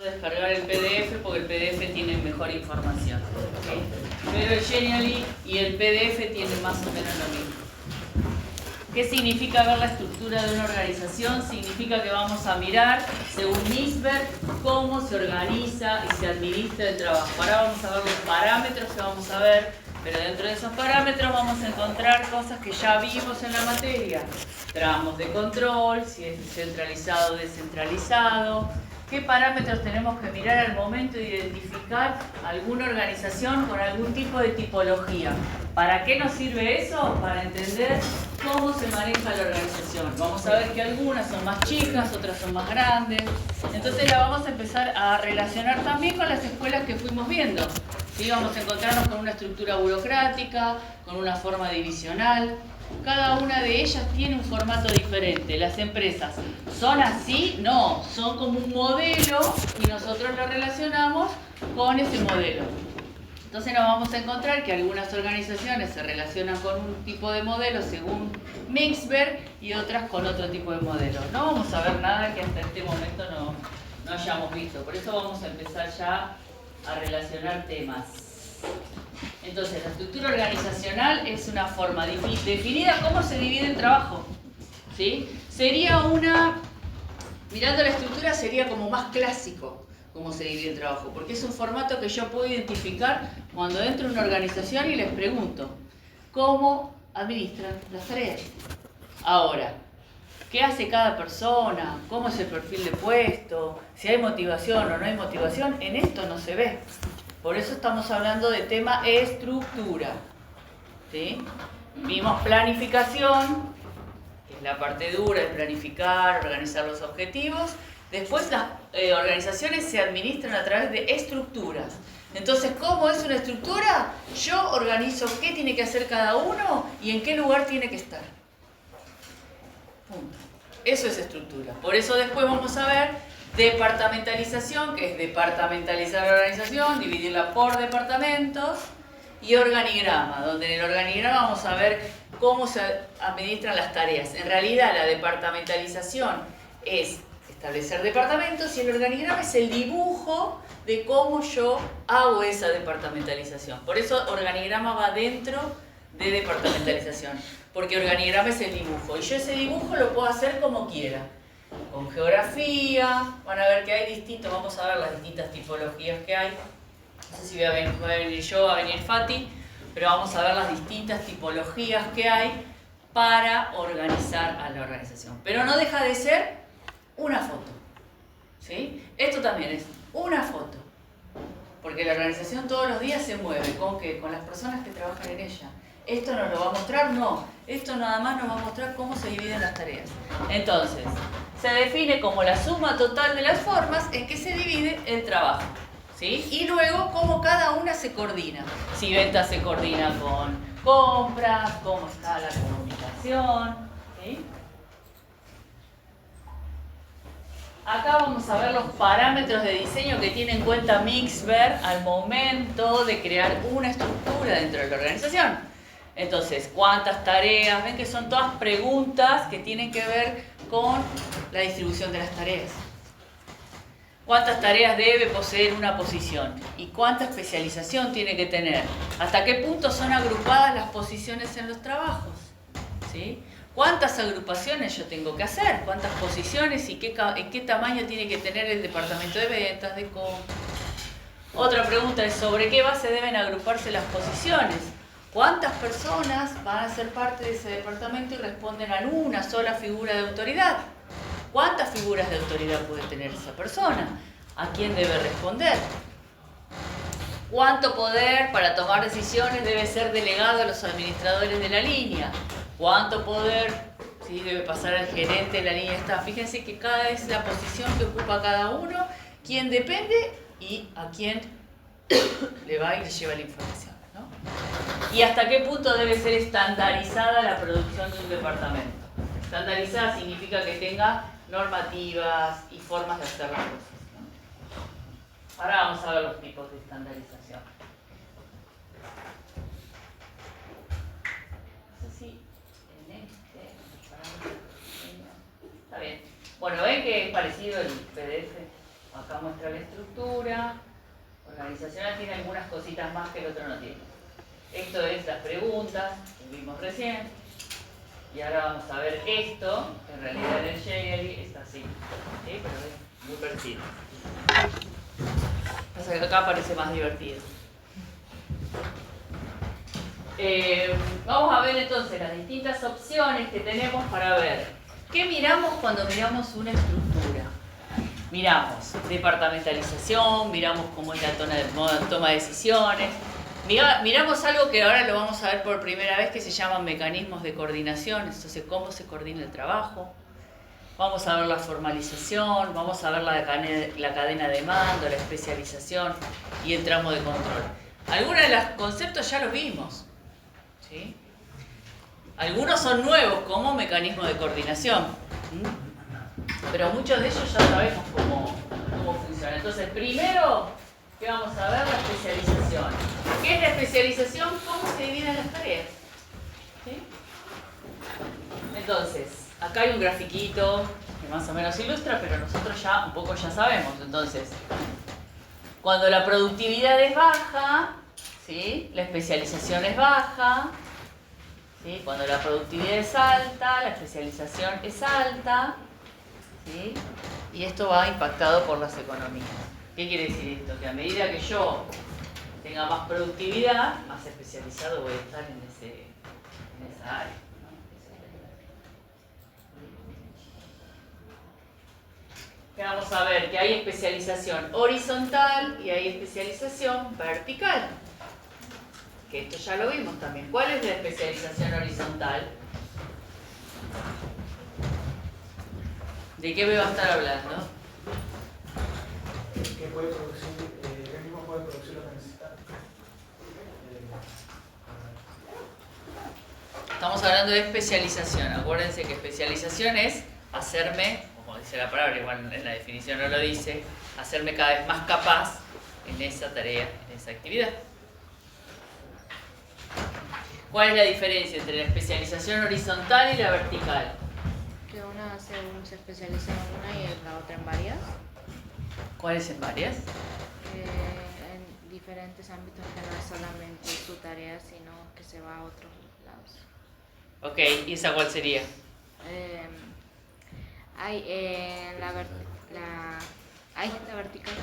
descargar el PDF porque el PDF tiene mejor información, ¿sí? Pero el Genially y el PDF tienen más o menos lo mismo. ¿Qué significa ver la estructura de una organización? Significa que vamos a mirar, según Mixberg, cómo se organiza y se administra el trabajo. Ahora vamos a ver los parámetros que vamos a ver, pero dentro de esos parámetros vamos a encontrar cosas que ya vimos en la materia. Tramos de control, si es centralizado o descentralizado. ¿Qué parámetros tenemos que mirar al momento de identificar alguna organización con algún tipo de tipología? ¿Para qué nos sirve eso? Para entender cómo se maneja la organización. Vamos a ver que algunas son más chicas, otras son más grandes. Entonces la vamos a empezar a relacionar también con las escuelas que fuimos viendo. ¿Sí? Vamos a encontrarnos con una estructura burocrática, con una forma divisional. Cada una de ellas tiene un formato diferente. Las empresas son así, no, son como un modelo y nosotros lo relacionamos con ese modelo. Entonces nos vamos a encontrar que algunas organizaciones se relacionan con un tipo de modelo según Mixberg y otras con otro tipo de modelo. No vamos a ver nada que hasta este momento no hayamos visto. Por eso vamos a empezar ya a relacionar temas. Entonces, la estructura organizacional es una forma definida cómo se divide el trabajo. ¿Sí? Sería mirando la estructura sería como más clásico cómo se divide el trabajo, porque es un formato que yo puedo identificar cuando entro en una organización y les pregunto cómo administran las tareas. Ahora, ¿qué hace cada persona? ¿Cómo es el perfil de puesto? Si hay motivación o no hay motivación, en esto no se ve. Por eso estamos hablando de tema estructura. ¿Sí? Vimos planificación, que es la parte dura de planificar, organizar los objetivos. Después las organizaciones se administran a través de estructuras. Entonces, ¿cómo es una estructura? Yo organizo qué tiene que hacer cada uno y en qué lugar tiene que estar. Punto. Eso es estructura. Por eso después vamos a ver departamentalización, que es departamentalizar la organización, dividirla por departamentos, y organigrama, donde en el organigrama vamos a ver cómo se administran las tareas. En realidad la departamentalización es establecer departamentos y el organigrama es el dibujo de cómo yo hago esa departamentalización. Por eso organigrama va dentro de departamentalización, porque organigrama es el dibujo y yo ese dibujo lo puedo hacer como quiera. Con geografía, van a ver que hay distintos, vamos a ver las distintas tipologías que hay. No sé si voy a venir yo, va a venir Fati, pero vamos a ver las distintas tipologías que hay para organizar a la organización. Pero no deja de ser una foto. ¿Sí? Esto también es una foto. Porque la organización todos los días se mueve. ¿Con qué? Con las personas que trabajan en ella. ¿Esto nos lo va a mostrar? No. Esto nada más nos va a mostrar cómo se dividen las tareas. Entonces, se define como la suma total de las formas en que se divide el trabajo. ¿Sí? Y luego cómo cada una se coordina. Si venta se coordina con compras, cómo está la comunicación. ¿Sí? Acá vamos a ver los parámetros de diseño que tiene en cuenta Mixberg al momento de crear una estructura dentro de la organización. Entonces, ¿cuántas tareas? Ven que son todas preguntas que tienen que ver con la distribución de las tareas. ¿Cuántas tareas debe poseer una posición? ¿Y cuánta especialización tiene que tener? ¿Hasta qué punto son agrupadas las posiciones en los trabajos? ¿Sí? ¿Cuántas agrupaciones yo tengo que hacer? ¿Cuántas posiciones y en qué tamaño tiene que tener el departamento de ventas, de compras? Otra pregunta es ¿sobre qué base deben agruparse las posiciones? ¿Cuántas personas van a ser parte de ese departamento y responden a una sola figura de autoridad? ¿Cuántas figuras de autoridad puede tener esa persona? ¿A quién debe responder? ¿Cuánto poder para tomar decisiones debe ser delegado a los administradores de la línea? ¿Cuánto poder debe pasar al gerente de la línea staff? Fíjense que cada vez la posición que ocupa cada uno, quién depende y a quién le va y le lleva la información, ¿no? ¿Y hasta qué punto debe ser estandarizada la producción de un departamento? Estandarizada significa que tenga normativas y formas de hacer las cosas, ¿no? Ahora vamos a ver los tipos de estandarización. No sé si en está bien. Bueno, ¿ven que es parecido el PDF? Acá muestra la estructura organizacional, tiene algunas cositas más que el otro no tiene. Esto es las preguntas que vimos recién. Y ahora vamos a ver esto, que en realidad en el Shelley está así. ¿Sí? Pero es muy parecido. Pasa que acá parece más divertido. Vamos a ver entonces las distintas opciones que tenemos para ver. ¿Qué miramos cuando miramos una estructura? Miramos departamentalización, miramos cómo es la toma de decisiones. Miramos algo que ahora lo vamos a ver por primera vez que se llaman mecanismos de coordinación, entonces cómo se coordina el trabajo. Vamos a ver la formalización, vamos a ver la cadena de mando, la especialización y el tramo de control. Algunos de los conceptos ya los vimos, ¿sí? Algunos son nuevos como mecanismo de coordinación, pero muchos de ellos ya sabemos cómo funciona. Entonces, primero, ¿qué vamos a ver? La especialización. ¿Qué es la especialización? ¿Cómo se dividen las tareas? ¿Sí? Entonces, acá hay un grafiquito que más o menos ilustra, pero nosotros ya un poco ya sabemos. Entonces, cuando la productividad es baja, ¿sí? La especialización es baja. ¿Sí? Cuando la productividad es alta, la especialización es alta. ¿Sí? Y esto va impactado por las economías. ¿Qué quiere decir esto? Que a medida que yo tenga más productividad, más especializado voy a estar en esa área. Que vamos a ver que hay especialización horizontal y hay especialización vertical. Que esto ya lo vimos también. ¿Cuál es la especialización horizontal? ¿De qué me va a estar hablando? Que puede producir, el mismo puede producir lo que necesita. Estamos hablando de especialización. Acuérdense que especialización es hacerme, como dice la palabra, igual en la definición no lo dice, hacerme cada vez más capaz en esa tarea, en esa actividad. ¿Cuál es la diferencia entre la especialización horizontal y la vertical? Que una se especializa en una y la otra en varias. ¿Cuáles en varias? En diferentes ámbitos, que no es solamente su tarea, sino que se va a otros lados. Ok, ¿y esa cuál sería? Hay la vertical.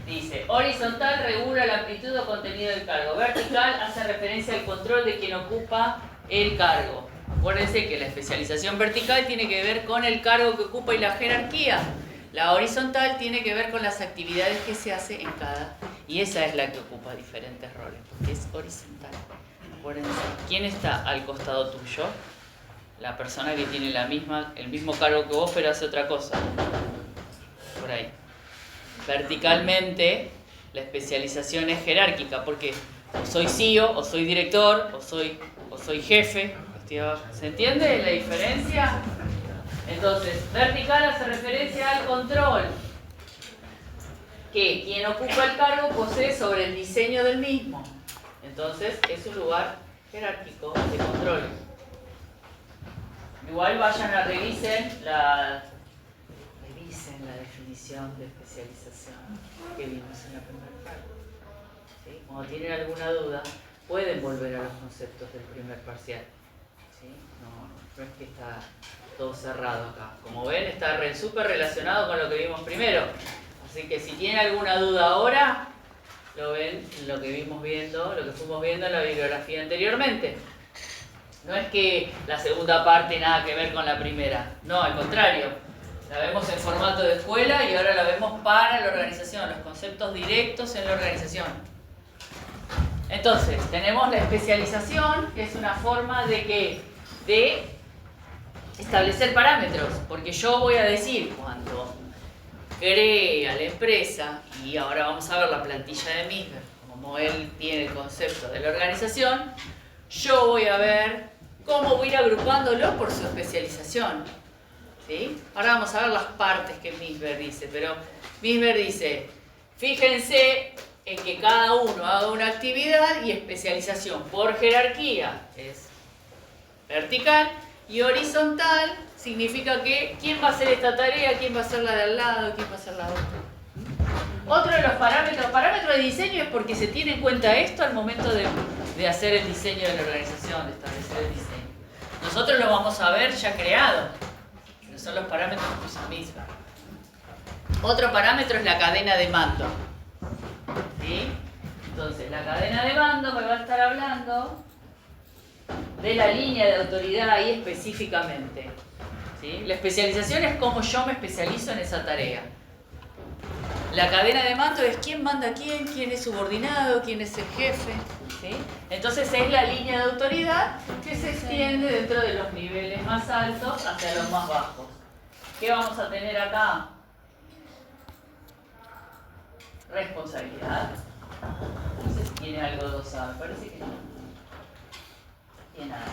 Dice, horizontal regula la amplitud o contenido del cargo. Vertical hace referencia al control de quien ocupa el cargo. Acuérdense que la especialización vertical tiene que ver con el cargo que ocupa y la jerarquía. La horizontal tiene que ver con las actividades que se hace en cada. Y esa es la que ocupa diferentes roles, porque es horizontal. Acuérdense, ¿quién está al costado tuyo? La persona que tiene el mismo cargo que vos, pero hace otra cosa. Por ahí. Verticalmente, la especialización es jerárquica, porque o soy CEO, o soy director, o soy jefe. ¿Se entiende la diferencia? Entonces, vertical hace referencia al control que quien ocupa el cargo posee sobre el diseño del mismo. Entonces, es un lugar jerárquico de control. Igual vayan a revisen la definición de especialización que vimos en la primera parte. ¿Sí? Cuando tienen alguna duda, pueden volver a los conceptos del primer parcial. ¿Sí? No es que está todo cerrado acá. Como ven, está súper relacionado con lo que vimos primero. Así que si tienen alguna duda ahora, lo ven en lo que fuimos viendo en la bibliografía anteriormente. No es que la segunda parte nada que ver con la primera. No, al contrario. La vemos en formato de escuela y ahora la vemos para la organización, los conceptos directos en la organización. Entonces, tenemos la especialización, que es una forma de establecer parámetros, porque yo voy a decir cuando crea la empresa, y ahora vamos a ver la plantilla de Misber, como él tiene el concepto de la organización, yo voy a ver cómo voy a ir agrupándolos por su especialización. ¿Sí? Ahora vamos a ver las partes que Misber dice, pero Misber dice, fíjense en que cada uno haga una actividad y especialización por jerarquía es vertical Y horizontal significa que quién va a hacer esta tarea, quién va a hacer la de al lado, quién va a hacer la otra. Otro de los parámetros de diseño es porque se tiene en cuenta esto al momento de hacer el diseño de la organización, de establecer el diseño. Nosotros lo vamos a ver ya creado, que son los parámetros de cosa misma. Otro parámetro es la cadena de mando. ¿Sí? Entonces, la cadena de mando me va a estar hablando de la línea de autoridad ahí específicamente. ¿Sí? La especialización es cómo yo me especializo en esa tarea. La cadena de mando es quién manda a quién es subordinado, quién es el jefe. ¿Sí? Entonces es la línea de autoridad que se extiende dentro de los niveles más altos hacia los más bajos. ¿Qué vamos a tener acá? Responsabilidad. No sé si tiene algo dosado, parece que no. Tiene nada.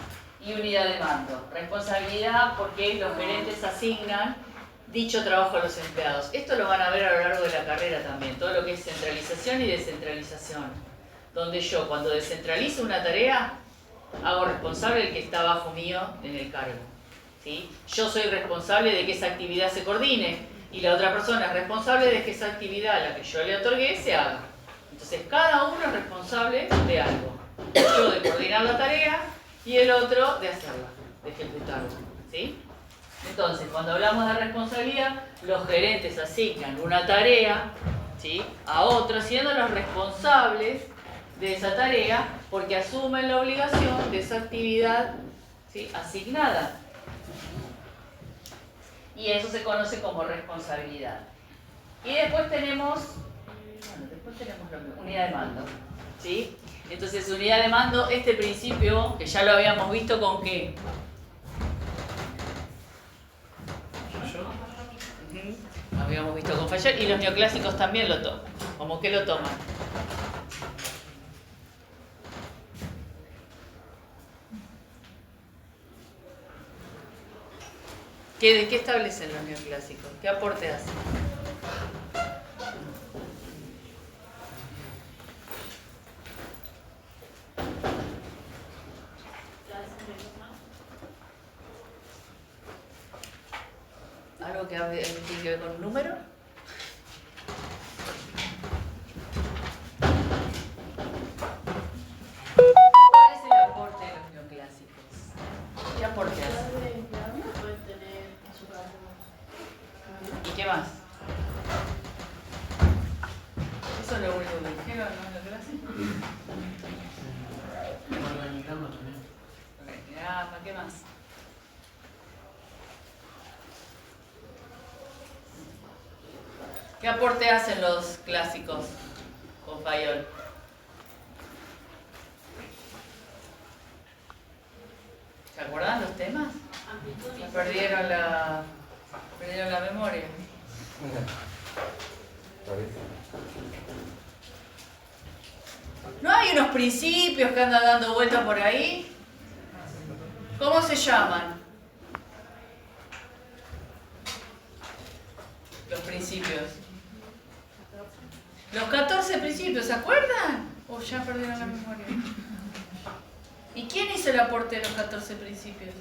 Y unidad de mando. Responsabilidad porque los gerentes asignan dicho trabajo a los empleados. Esto lo van a ver a lo largo de la carrera también, todo lo que es centralización y descentralización. Donde yo, cuando descentralizo una tarea, hago responsable el que está bajo mío en el cargo. ¿Sí? Yo soy responsable de que esa actividad se coordine y la otra persona es responsable de que esa actividad, a la que yo le otorgué, se haga. Entonces, cada uno es responsable de algo. Yo de coordinar la tarea y el otro de hacerla, de ejecutarla. ¿Sí? Entonces, cuando hablamos de responsabilidad, los gerentes asignan una tarea, ¿sí?, a otros, siendo los responsables de esa tarea porque asumen la obligación de esa actividad, ¿sí?, asignada. Y eso se conoce como responsabilidad. Y después tenemos, la unidad de mando. ¿Sí? Entonces, unidad de mando, este principio, que ya lo habíamos visto con qué. Habíamos visto con Fayol y los neoclásicos también lo toman. ¿Cómo que lo toman? ¿De qué establecen los neoclásicos? ¿Qué aporte hacen? ¿Algo que tiene que ver con un número? ¿Cuál es el aporte de los neoclásicos? ¿Qué aporte hacen? ¿Y qué más? ¿Eso es lo único que dijeron, no, neoclásicos? Organigrama también. Organigrama, ¿qué más? ¿Qué aporte hacen los clásicos con Fayol? ¿Se acuerdan los temas? Perdieron la memoria. ¿No hay unos principios que andan dando vueltas por ahí? ¿Cómo se llaman? Los principios. Los 14 principios, ¿se acuerdan? ¿O ya perdieron la memoria? ¿Y quién hizo el aporte de los 14 principios?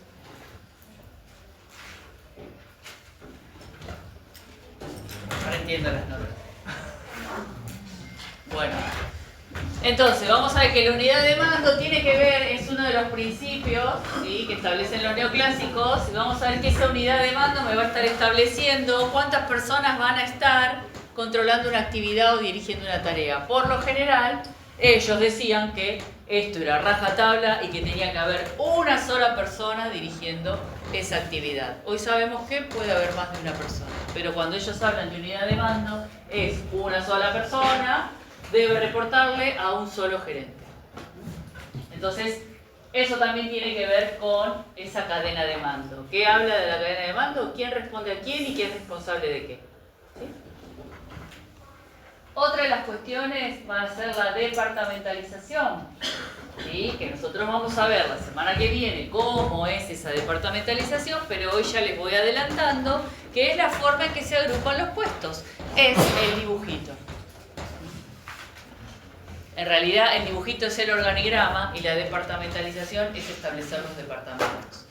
Ahora entiendo las notas. Bueno, entonces vamos a ver que la unidad de mando tiene que ver, es uno de los principios, ¿sí?, que establecen los neoclásicos. Y vamos a ver que esa unidad de mando me va a estar estableciendo cuántas personas van a estar controlando una actividad o dirigiendo una tarea. Por lo general, ellos decían que esto era rajatabla y que tenía que haber una sola persona dirigiendo esa actividad. Hoy sabemos que puede haber más de una persona, pero cuando ellos hablan de unidad de mando, es una sola persona, debe reportarle a un solo gerente. Entonces, eso también tiene que ver con esa cadena de mando. ¿Qué habla de la cadena de mando? ¿Quién responde a quién y quién es responsable de qué? ¿Sí? Otra de las cuestiones va a ser la departamentalización, ¿sí?, que nosotros vamos a ver la semana que viene cómo es esa departamentalización, pero hoy ya les voy adelantando que es la forma en que se agrupan los puestos. Es el dibujito. En realidad el dibujito es el organigrama y la departamentalización es establecer los departamentos.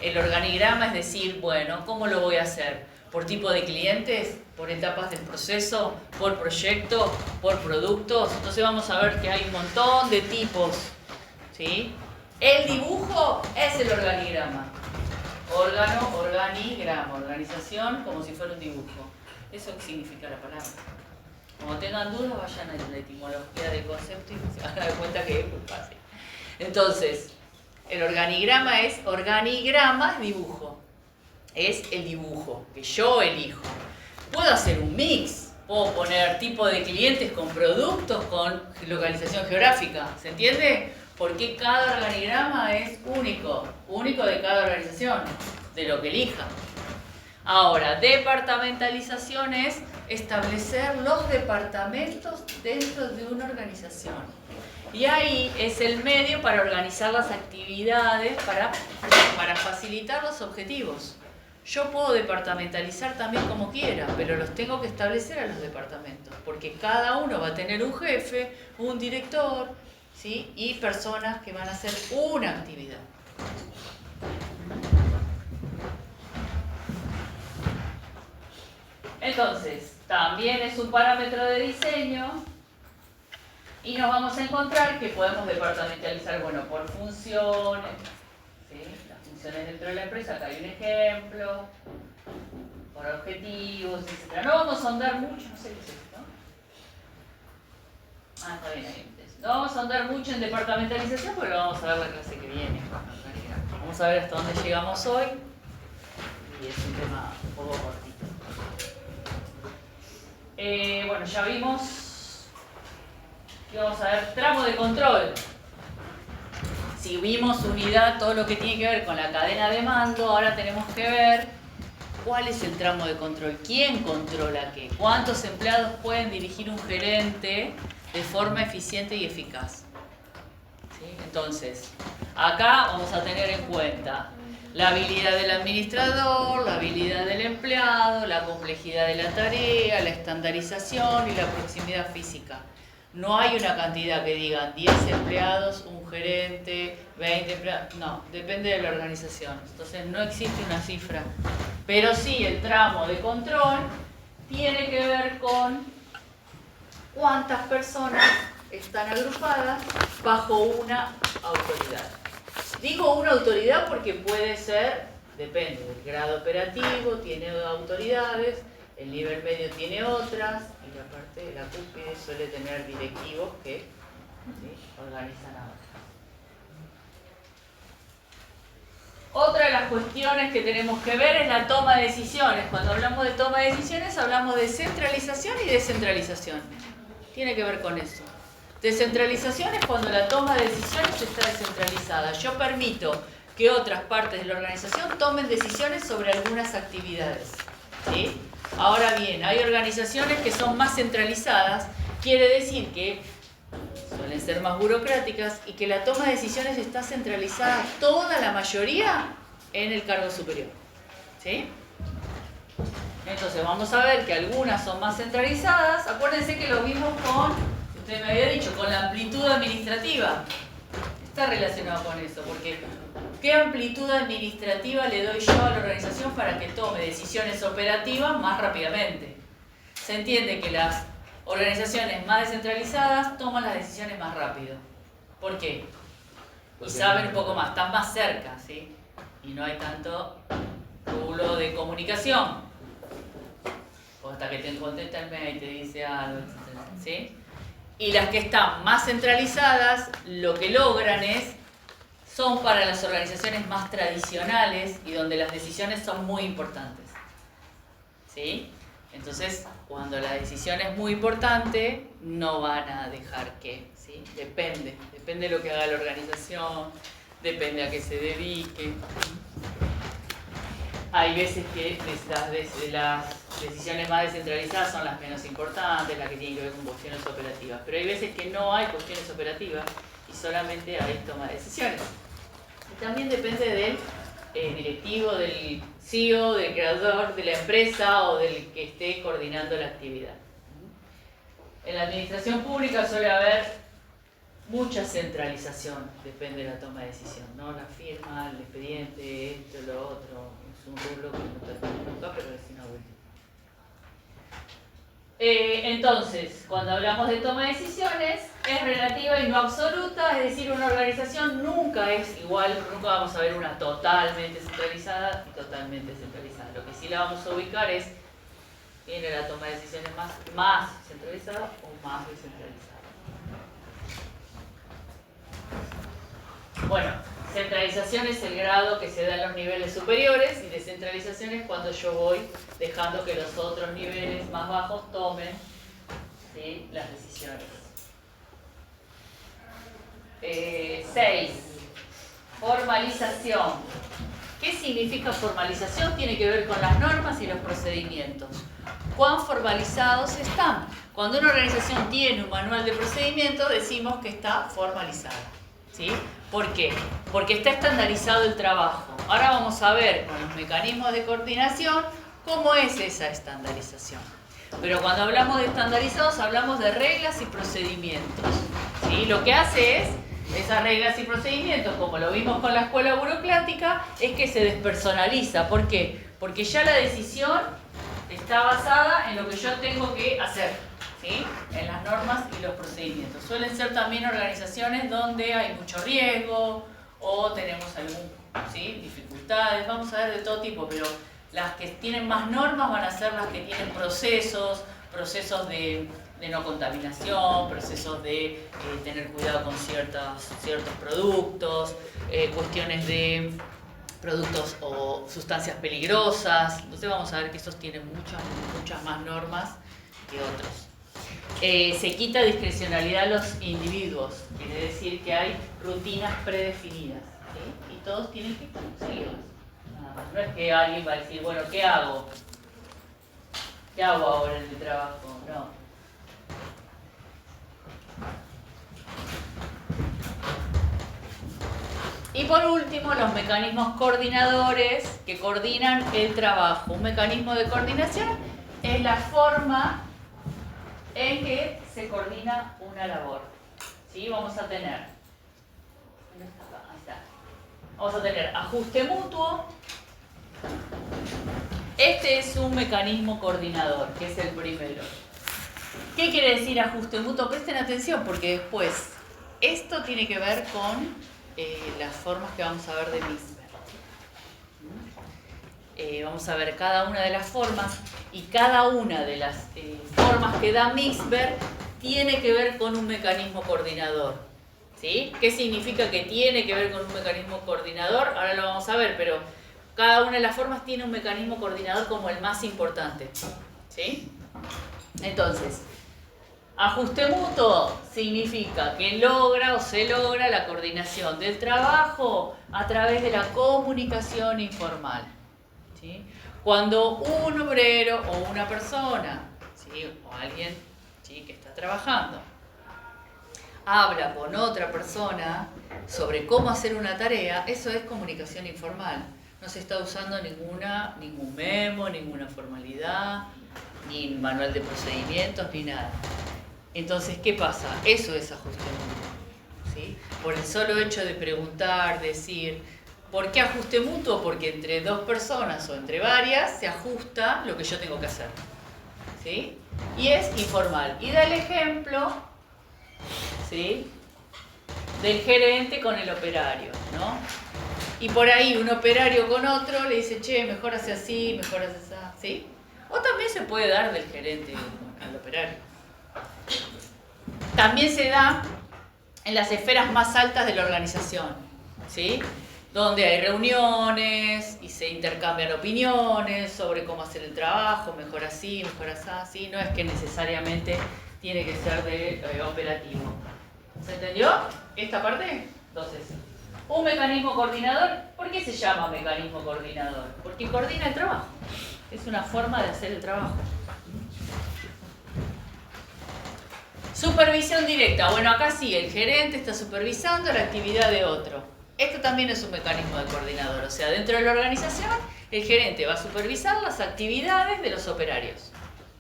El organigrama es decir, bueno, ¿cómo lo voy a hacer? ¿Por tipo de clientes? ¿Por etapas del proceso? ¿Por proyecto? ¿Por productos? Entonces vamos a ver que hay un montón de tipos, ¿sí? El dibujo es el organigrama. Órgano, organigrama, organización como si fuera un dibujo. Eso significa la palabra. Como tengan dudas, vayan a la etimología del concepto y se van a dar cuenta que es muy fácil. Entonces, el organigrama es dibujo. Es el dibujo que yo elijo. Puedo hacer un mix. Puedo poner tipo de clientes con productos, con localización geográfica. ¿Se entiende? Porque cada organigrama es único. Único de cada organización, de lo que elija. Ahora, departamentalización es establecer los departamentos dentro de una organización. Y ahí es el medio para organizar las actividades, para facilitar los objetivos. Yo puedo departamentalizar también como quiera, pero los tengo que establecer a los departamentos, porque cada uno va a tener un jefe, un director, ¿sí? Y personas que van a hacer una actividad. Entonces, también es un parámetro de diseño y nos vamos a encontrar que podemos departamentalizar, bueno, por funciones, ¿sí? Las funciones dentro de la empresa, acá hay un ejemplo, por objetivos, etc. No vamos a ahondar mucho, no sé qué es esto. Está bien, ahí. No vamos a andar mucho en departamentalización porque lo vamos a ver la clase que viene. Vamos a ver hasta dónde llegamos hoy. Y es un tema un poco cortito. Bueno, ya vimos que vamos a ver tramo de control. Si vimos unidad, todo lo que tiene que ver con la cadena de mando, ahora tenemos que ver cuál es el tramo de control. ¿Quién controla qué? ¿Cuántos empleados pueden dirigir un gerente de forma eficiente y eficaz? ¿Sí? Entonces, acá vamos a tener en cuenta la habilidad del administrador, la habilidad del empleado, la complejidad de la tarea, la estandarización y la proximidad física. No hay una cantidad que digan 10 empleados, un gerente, 20 empleados. No, depende de la organización. Entonces no existe una cifra. Pero sí, el tramo de control tiene que ver con cuántas personas están agrupadas bajo una autoridad. Digo una autoridad porque puede ser, depende del grado operativo, tiene autoridades, el nivel medio tiene otras, y la parte de la cúspide suele tener directivos que organizan a otras. Otra de las cuestiones que tenemos que ver es la toma de decisiones. Cuando hablamos de toma de decisiones hablamos de centralización y descentralización. Tiene que ver con eso. Descentralización es cuando la toma de decisiones está descentralizada. Yo permito que otras partes de la organización tomen decisiones sobre algunas actividades. ¿Sí? Ahora bien, hay organizaciones que son más centralizadas, quiere decir que suelen ser más burocráticas y que la toma de decisiones está centralizada toda la mayoría en el cargo superior. ¿Sí? Entonces vamos a ver que algunas son más centralizadas. Acuérdense que lo vimos con, usted me había dicho, con la amplitud administrativa. Está relacionado con eso, porque ¿qué amplitud administrativa le doy yo a la organización para que tome decisiones operativas más rápidamente? Se entiende que las organizaciones más descentralizadas toman las decisiones más rápido. ¿Por qué? Y saben un poco más, están más cerca, ¿sí? Y no hay tanto rulo de comunicación. O hasta que te contesta el mail y te dice algo, etc. ¿Sí? Y las que están más centralizadas, lo que logran son para las organizaciones más tradicionales y donde las decisiones son muy importantes. ¿Sí? Entonces, cuando la decisión es muy importante, no van a dejar que, ¿sí? Depende de lo que haga la organización, depende a qué se dedique. Hay veces que las decisiones más descentralizadas son las menos importantes, las que tienen que ver con cuestiones operativas. Pero hay veces que no hay cuestiones operativas y solamente hay toma de decisiones. Y también depende del directivo, del CEO, del creador de la empresa o del que esté coordinando la actividad. En la administración pública suele haber mucha centralización, depende de la toma de decisión, ¿no? La firma, el expediente, esto, lo otro, es un rublo que no termina nunca, pero es una vuelta. Entonces, cuando hablamos de toma de decisiones, es relativa y no absoluta, es decir, una organización nunca es igual, nunca vamos a ver una totalmente centralizada y totalmente centralizada. Lo que sí la vamos a ubicar es, ¿tiene la toma de decisiones más centralizada o más descentralizada? Bueno, centralización es el grado que se da en los niveles superiores y descentralización es cuando yo voy dejando que los otros niveles más bajos tomen, ¿sí?, las decisiones. 6. Formalización. ¿Qué significa formalización? Tiene que ver con las normas y los procedimientos. ¿Cuán formalizados están? Cuando una organización tiene un manual de procedimientos, decimos que está formalizada, ¿sí? ¿Por qué? Porque está estandarizado el trabajo. Ahora vamos a ver con los mecanismos de coordinación cómo es esa estandarización. Pero cuando hablamos de estandarizados, hablamos de reglas y procedimientos, ¿sí? Lo que hace es, esas reglas y procedimientos, como lo vimos con la escuela burocrática, es que se despersonaliza. ¿Por qué? Porque ya la decisión está basada en lo que yo tengo que hacer, ¿sí?, en las normas y los procedimientos. Suelen ser también organizaciones donde hay mucho riesgo o tenemos ¿sí?, dificultades, vamos a ver de todo tipo, pero las que tienen más normas van a ser las que tienen procesos de no contaminación, procesos de tener cuidado con ciertos productos, cuestiones de productos o sustancias peligrosas. Entonces vamos a ver que esos tienen muchas más normas que otros. Se quita discrecionalidad a los individuos, quiere decir que hay rutinas predefinidas, ¿sí?, y todos tienen que seguirlas. Nada más. No es que alguien va a decir, bueno, ¿qué hago? ¿Qué hago ahora en mi trabajo? No. Y por último, los mecanismos coordinadores que coordinan el trabajo. Un mecanismo de coordinación es la forma en que se coordina una labor, ¿sí? Vamos a tener, ajuste mutuo. Este es un mecanismo coordinador, que es el primero. ¿Qué quiere decir ajuste mutuo? Presten atención porque después esto tiene que ver con las formas que vamos a ver de Misber. Vamos a ver cada una de las formas y cada una de las formas que da Misber tiene que ver con un mecanismo coordinador, ¿sí? ¿Qué significa que tiene que ver con un mecanismo coordinador? Ahora lo vamos a ver, pero cada una de las formas tiene un mecanismo coordinador como el más importante, ¿sí? Entonces, ajuste mutuo significa que se logra la coordinación del trabajo a través de la comunicación informal, ¿sí? Cuando un obrero o una persona, ¿sí?, o alguien, ¿sí?, que está trabajando, habla con otra persona sobre cómo hacer una tarea, eso es comunicación informal. No se está usando ningún memo, ninguna formalidad, ni manual de procedimientos, ni nada. Entonces, ¿qué pasa? Eso es ajuste mutuo, ¿sí? Por el solo hecho de preguntar, decir, ¿por qué ajuste mutuo? Porque entre dos personas o entre varias se ajusta lo que yo tengo que hacer, ¿sí? Y es informal. Y da el ejemplo, ¿sí?, del gerente con el operario, ¿no? Y por ahí un operario con otro le dice, che, mejor hace así, mejor hace así, ¿sí? O también se puede dar del gerente al operario. También se da en las esferas más altas de la organización, ¿sí?, donde hay reuniones y se intercambian opiniones sobre cómo hacer el trabajo, mejor así, mejor así. No es que necesariamente tiene que ser de operativo. ¿Se entendió esta parte? Entonces, un mecanismo coordinador, ¿por qué se llama mecanismo coordinador? Porque coordina el trabajo. Es una forma de hacer el trabajo. Supervisión directa. Bueno, acá sí, el gerente está supervisando la actividad de otro. Esto también es un mecanismo de coordinador. O sea, dentro de la organización, el gerente va a supervisar las actividades de los operarios,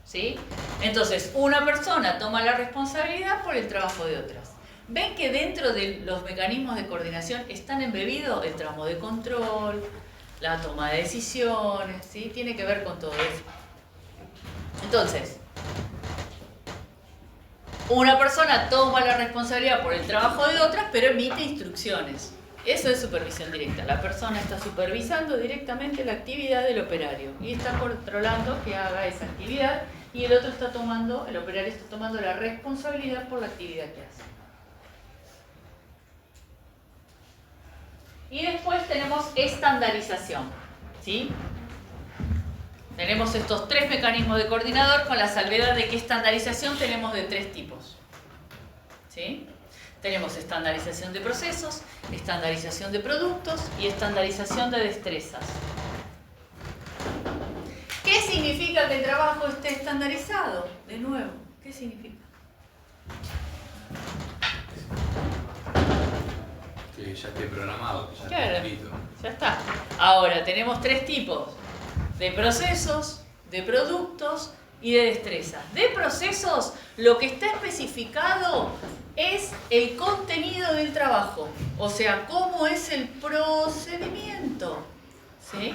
¿sí? Entonces, una persona toma la responsabilidad por el trabajo de otras. ven que dentro de los mecanismos de coordinación están embebidos el tramo de control, la toma de decisiones, ¿sí? Tiene que ver con todo eso. Entonces, una persona toma la responsabilidad por el trabajo de otras, pero emite instrucciones. Eso es supervisión directa. La persona está supervisando directamente la actividad del operario y está controlando que haga esa actividad, y el operario está tomando la responsabilidad por la actividad que hace. Y después tenemos estandarización, ¿sí? Tenemos estos tres mecanismos de coordinador, con la salvedad de que estandarización tenemos de tres tipos, ¿sí? Tenemos estandarización de procesos, estandarización de productos y estandarización de destrezas. ¿Qué significa que el trabajo esté estandarizado? De nuevo, ¿qué significa? Que ya esté programado, que ya Claro, esté escrito. ya está. Ahora, tenemos tres tipos: de procesos, de productos y de destrezas. De procesos, lo que está especificado es el contenido del trabajo, o sea, cómo es el procedimiento, ¿sí?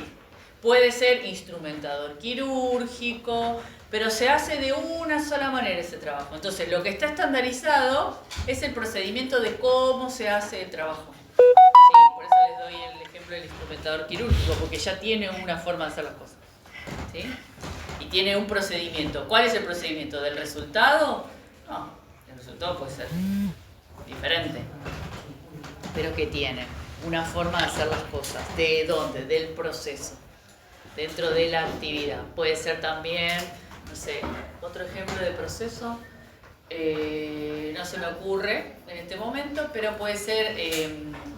Puede ser instrumentador quirúrgico, pero se hace de una sola manera ese trabajo. Entonces, lo que está estandarizado es el procedimiento de cómo se hace el trabajo, ¿sí? Por eso les doy el ejemplo del instrumentador quirúrgico, porque ya tiene una forma de hacer las cosas, ¿sí? Y tiene un procedimiento. ¿Cuál es el procedimiento? ¿Del resultado? No, el resultado puede ser diferente. ¿Pero qué tiene? Una forma de hacer las cosas. ¿De dónde? Del proceso. Dentro de la actividad. Puede ser también, no sé, otro ejemplo de proceso. No se me ocurre en este momento, pero puede ser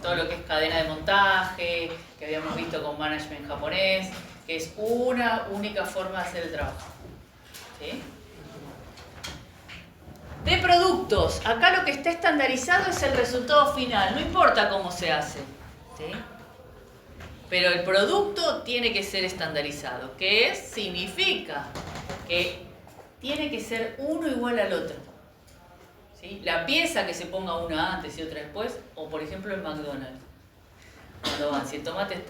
todo lo que es cadena de montaje, que habíamos visto con management japonés, que es una única forma de hacer el trabajo, ¿sí? De productos, acá lo que está estandarizado es el resultado final, no importa cómo se hace, ¿sí? Pero el producto tiene que ser estandarizado. ¿Qué es? Significa que tiene que ser uno igual al otro, ¿sí? La pieza que se ponga una antes y otra después, o por ejemplo en McDonald's. Cuando van, si el tomate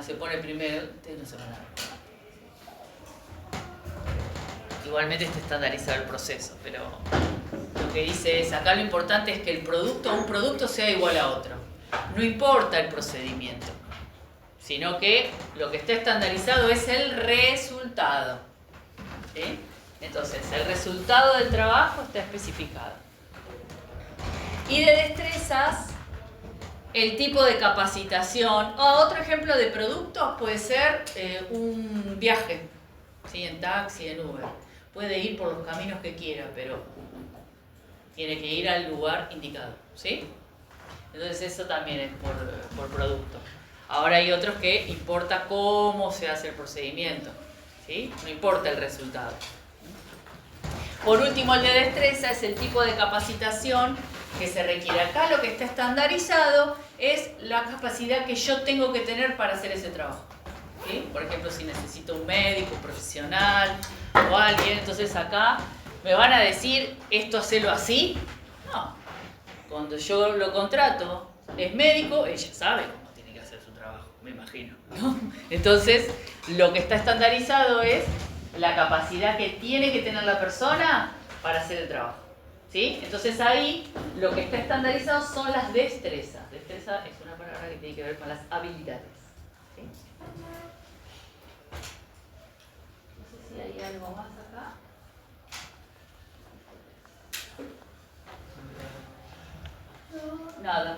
se pone primero, ustedes no se van a dar. Igualmente está estandarizado el proceso, pero lo que dice es, acá lo importante es que un producto sea igual a otro. No importa el procedimiento, sino que lo que está estandarizado es el resultado, ¿sí? Entonces, el resultado del trabajo está especificado. Y de destrezas, el tipo de capacitación. Otro ejemplo de productos puede ser un viaje, ¿sí? En taxi, en Uber. Puede ir por los caminos que quiera, pero tiene que ir al lugar indicado, ¿sí? Entonces eso también es por producto. Ahora hay otros que importa cómo se hace el procedimiento, ¿sí? No importa el resultado. Por último, el de destreza es el tipo de capacitación que se requiere. Acá lo que está estandarizado es la capacidad que yo tengo que tener para hacer ese trabajo, ¿sí? Por ejemplo, si necesito un médico, un profesional o alguien, entonces acá me van a decir, ¿esto hacelo así? No. Cuando yo lo contrato, es médico, ella sabe cómo tiene que hacer su trabajo, me imagino, ¿no? Entonces, lo que está estandarizado es la capacidad que tiene que tener la persona para hacer el trabajo, ¿sí? Entonces ahí lo que está estandarizado son las destrezas. Destreza es una palabra que tiene que ver con las habilidades, ¿sí? No sé si hay algo más acá. No, nada.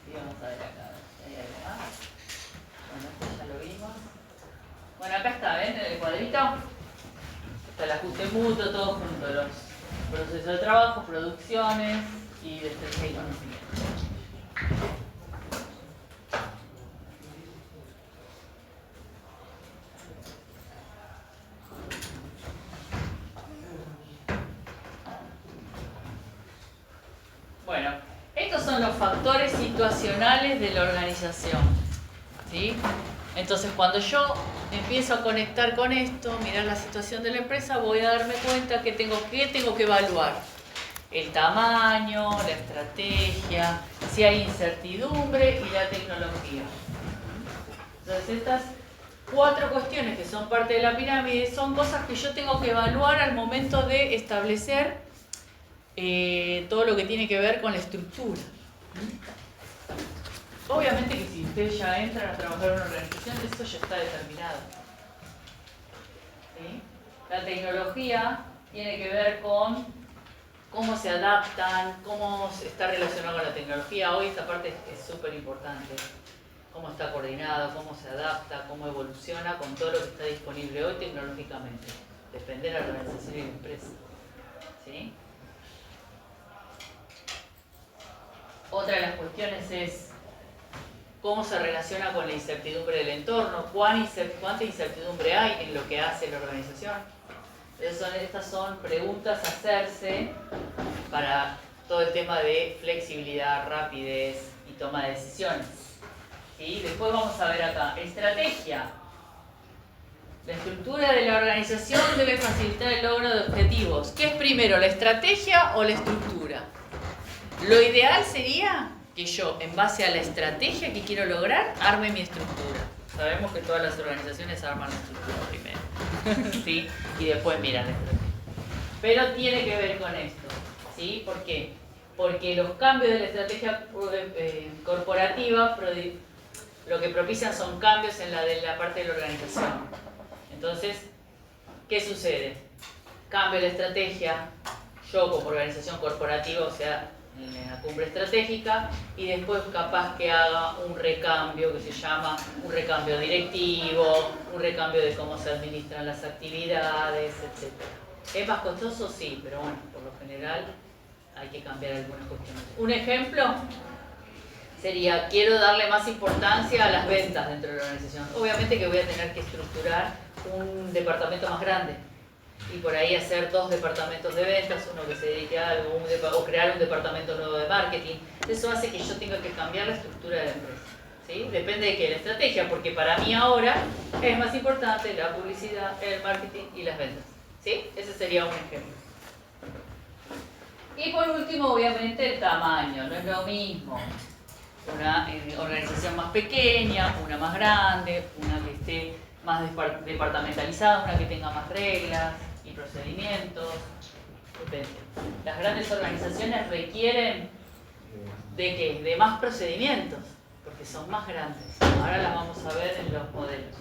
Y vamos a ver acá, ¿hay algo más? Bueno, esto ya lo vimos. Bueno, acá está, ¿ven? En el cuadrito está el ajuste mutuo, todo junto, los procesos de trabajo, producciones y destreza y conocimiento. Bueno, estos son los factores situacionales de la organización, ¿sí? Entonces, cuando yo empiezo a conectar con esto, mirar la situación de la empresa, voy a darme cuenta que tengo que evaluar. el tamaño, la estrategia, si hay incertidumbre y la tecnología. Entonces estas 4 cuestiones que son parte de la pirámide son cosas que yo tengo que evaluar al momento de establecer todo lo que tiene que ver con la estructura. Obviamente que si ustedes ya entran a trabajar en una organización, esto ya está determinado. ¿Sí? La tecnología tiene que ver con cómo se adaptan, cómo está relacionado con la tecnología. Hoy esta parte es súper importante. Cómo está coordinado, cómo se adapta, cómo evoluciona con todo lo que está disponible hoy tecnológicamente. Depende de la organización y la empresa. ¿Sí? Otra de las cuestiones es cómo se relaciona con la incertidumbre del entorno, cuánta incertidumbre hay en lo que hace la organización. Estas son preguntas a hacerse para todo el tema de flexibilidad, rapidez y toma de decisiones. ¿Sí? Después vamos a ver acá, estrategia. La estructura de la organización debe facilitar el logro de objetivos. ¿Qué es primero, la estrategia o la estructura? Lo ideal sería que yo, en base a la estrategia que quiero lograr, arme mi estructura. Sabemos que todas las organizaciones arman la estructura primero, ¿sí? Y después miran la estrategia. Pero tiene que ver con esto, ¿sí? ¿Por qué? Porque los cambios de la estrategia corporativa lo que propician son cambios en la parte de la organización. Entonces, ¿qué sucede? Cambio la estrategia, yo como organización corporativa, o sea, en la cumbre estratégica, y después capaz que haga un recambio que se llama un recambio directivo, un recambio de cómo se administran las actividades, etc. ¿Es más costoso? Sí, pero bueno, por lo general hay que cambiar algunas cuestiones. Un ejemplo sería, quiero darle más importancia a las ventas dentro de la organización. Obviamente que voy a tener que estructurar un departamento más grande y por ahí hacer 2 departamentos de ventas, uno que se dedique a algo, o crear un departamento nuevo de marketing. Eso hace que yo tenga que cambiar la estructura de la empresa. ¿Sí? Depende de qué, la estrategia, porque para mí ahora es más importante la publicidad, el marketing y las ventas. ¿Sí? Ese sería un ejemplo. Y por último, obviamente, el tamaño. No es lo mismo una organización más pequeña, una más grande, una que esté más departamentalizada, una que tenga más reglas y procedimientos. Depende. Las grandes organizaciones requieren ¿de qué? De más procedimientos, porque son más grandes. Ahora las vamos a ver en los modelos.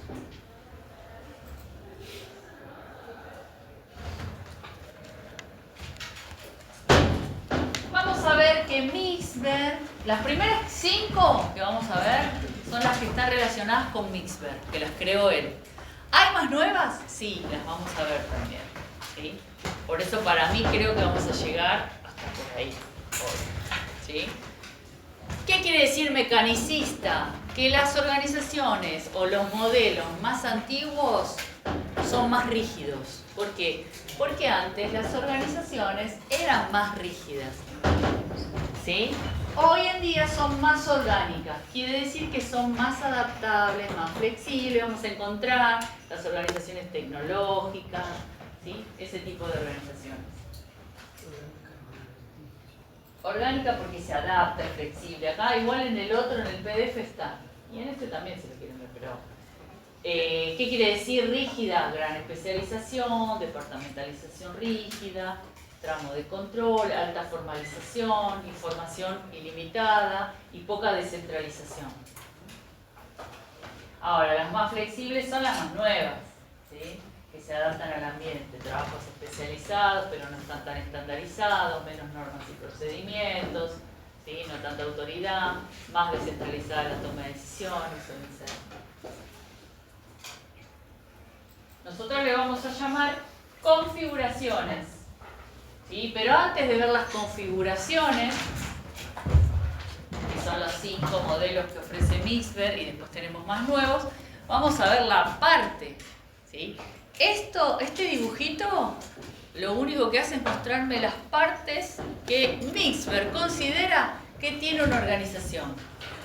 Vamos a ver que Mixber, las primeras 5 que vamos a ver son las que están relacionadas con Mixber, que las creó él. ¿Hay más nuevas? Sí, las vamos a ver también. ¿Sí? Por eso para mí creo que vamos a llegar hasta por ahí hoy. ¿Sí? ¿Qué quiere decir mecanicista? Que las organizaciones o los modelos más antiguos son más rígidos. ¿Por qué? Porque antes las organizaciones eran más rígidas. ¿Sí? Hoy en día son más orgánicas. Quiere decir que son más adaptables, más flexibles. Vamos a encontrar las organizaciones tecnológicas, ¿sí? Ese tipo de organizaciones. Orgánica porque se adapta, es flexible. Acá igual en el otro, en el PDF está. Y en este también se lo quieren ver, pero... ¿qué quiere decir rígida? Gran especialización, departamentalización rígida, tramo de control, alta formalización, información ilimitada y poca descentralización. Ahora, las más flexibles son las más nuevas, ¿sí? Que se adaptan al ambiente, trabajos especializados pero no están tan estandarizados, menos normas y procedimientos, ¿sí? No tanta autoridad, más descentralizada la toma de decisiones, suelen ser. Nosotros le vamos a llamar configuraciones, ¿sí? Pero antes de ver las configuraciones, que son los 5 modelos que ofrece Mixber y después tenemos más nuevos, vamos a ver la parte, ¿sí? Este dibujito lo único que hace es mostrarme las partes que Mixber considera que tiene una organización.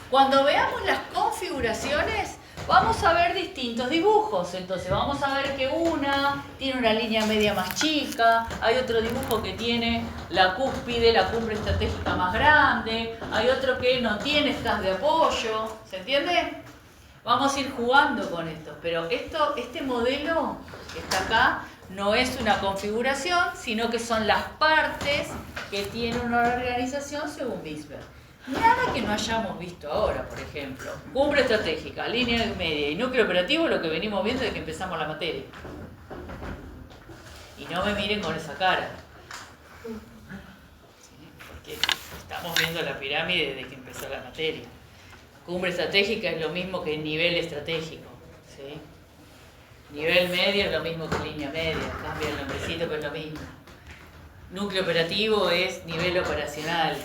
Cuando veamos las configuraciones, vamos a ver distintos dibujos. Entonces vamos a ver que una tiene una línea media más chica, hay otro dibujo que tiene la cúspide, la cumbre estratégica más grande, hay otro que no tiene staff de apoyo, ¿se entiende? Vamos a ir jugando con esto, pero este modelo que está acá no es una configuración, sino que son las partes que tiene una organización según Bisbee. Nada que no hayamos visto ahora, por ejemplo. Cumbre estratégica, línea media y núcleo operativo, lo que venimos viendo desde que empezamos la materia. Y no me miren con esa cara. ¿Sí? Porque estamos viendo la pirámide desde que empezó la materia. Cumbre estratégica es lo mismo que nivel estratégico. ¿Sí? Nivel medio es lo mismo que línea media. Cambia el nombrecito, pero es lo mismo. Núcleo operativo es nivel operacional.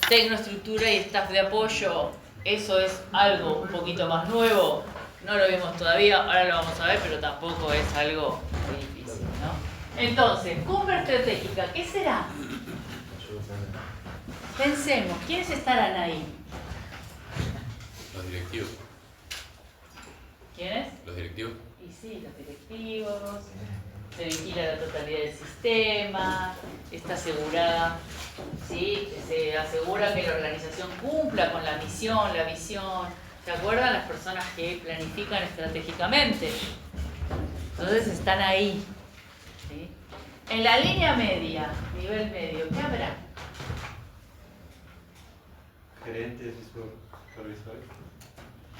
Tecnoestructura y staff de apoyo, eso es algo un poquito más nuevo, no lo vimos todavía, ahora lo vamos a ver, pero tampoco es algo muy difícil, ¿no? Entonces, cumbre estratégica, ¿qué será? Pensemos, ¿quiénes estarán ahí? Los directivos. ¿Quiénes? Los directivos. Y sí, los directivos, se vigila la totalidad del sistema, está asegurada, ¿sí? Se asegura que la organización cumpla con la misión, la visión. ¿Se acuerdan? Las personas que planifican estratégicamente. Entonces están ahí. ¿Sí? En la línea media, nivel medio, ¿qué habrá? Gerentes y supervisores.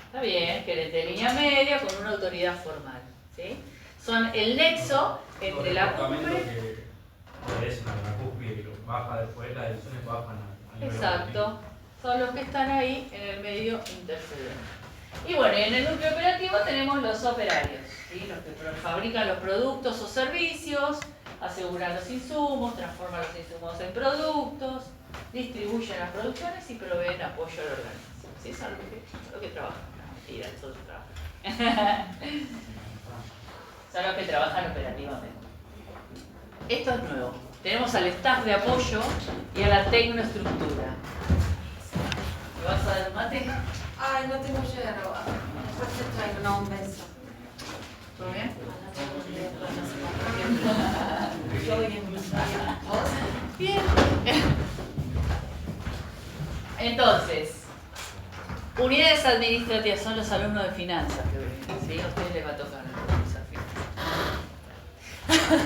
Está bien, gerente de línea media con una autoridad formal. ¿Sí? Son el nexo entre la cumbre. Que obedecen a la cúspide y los baja después, las decisiones bajan a nivel Exacto. operativo. Son los que están ahí en el medio intercedente. Y bueno, en el núcleo operativo tenemos los operarios, ¿sí? Los que fabrican los productos o servicios, aseguran los insumos, transforman los insumos en productos, distribuyen las producciones y proveen apoyo a la organización. ¿Sí? Es algo que trabajan. No, mentira, eso es trabajo. Son los que trabajan operativamente. Esto es nuevo. Tenemos al staff de apoyo y a la tecnoestructura. ¿Me vas a dar un mate? Ay, no tengo hielo. Después te traigo, no, un beso. ¿Todo bien? Bien. Entonces, unidades administrativas son los alumnos de finanzas que ven, ¿sí? A ustedes les va a tocar usar finanzas.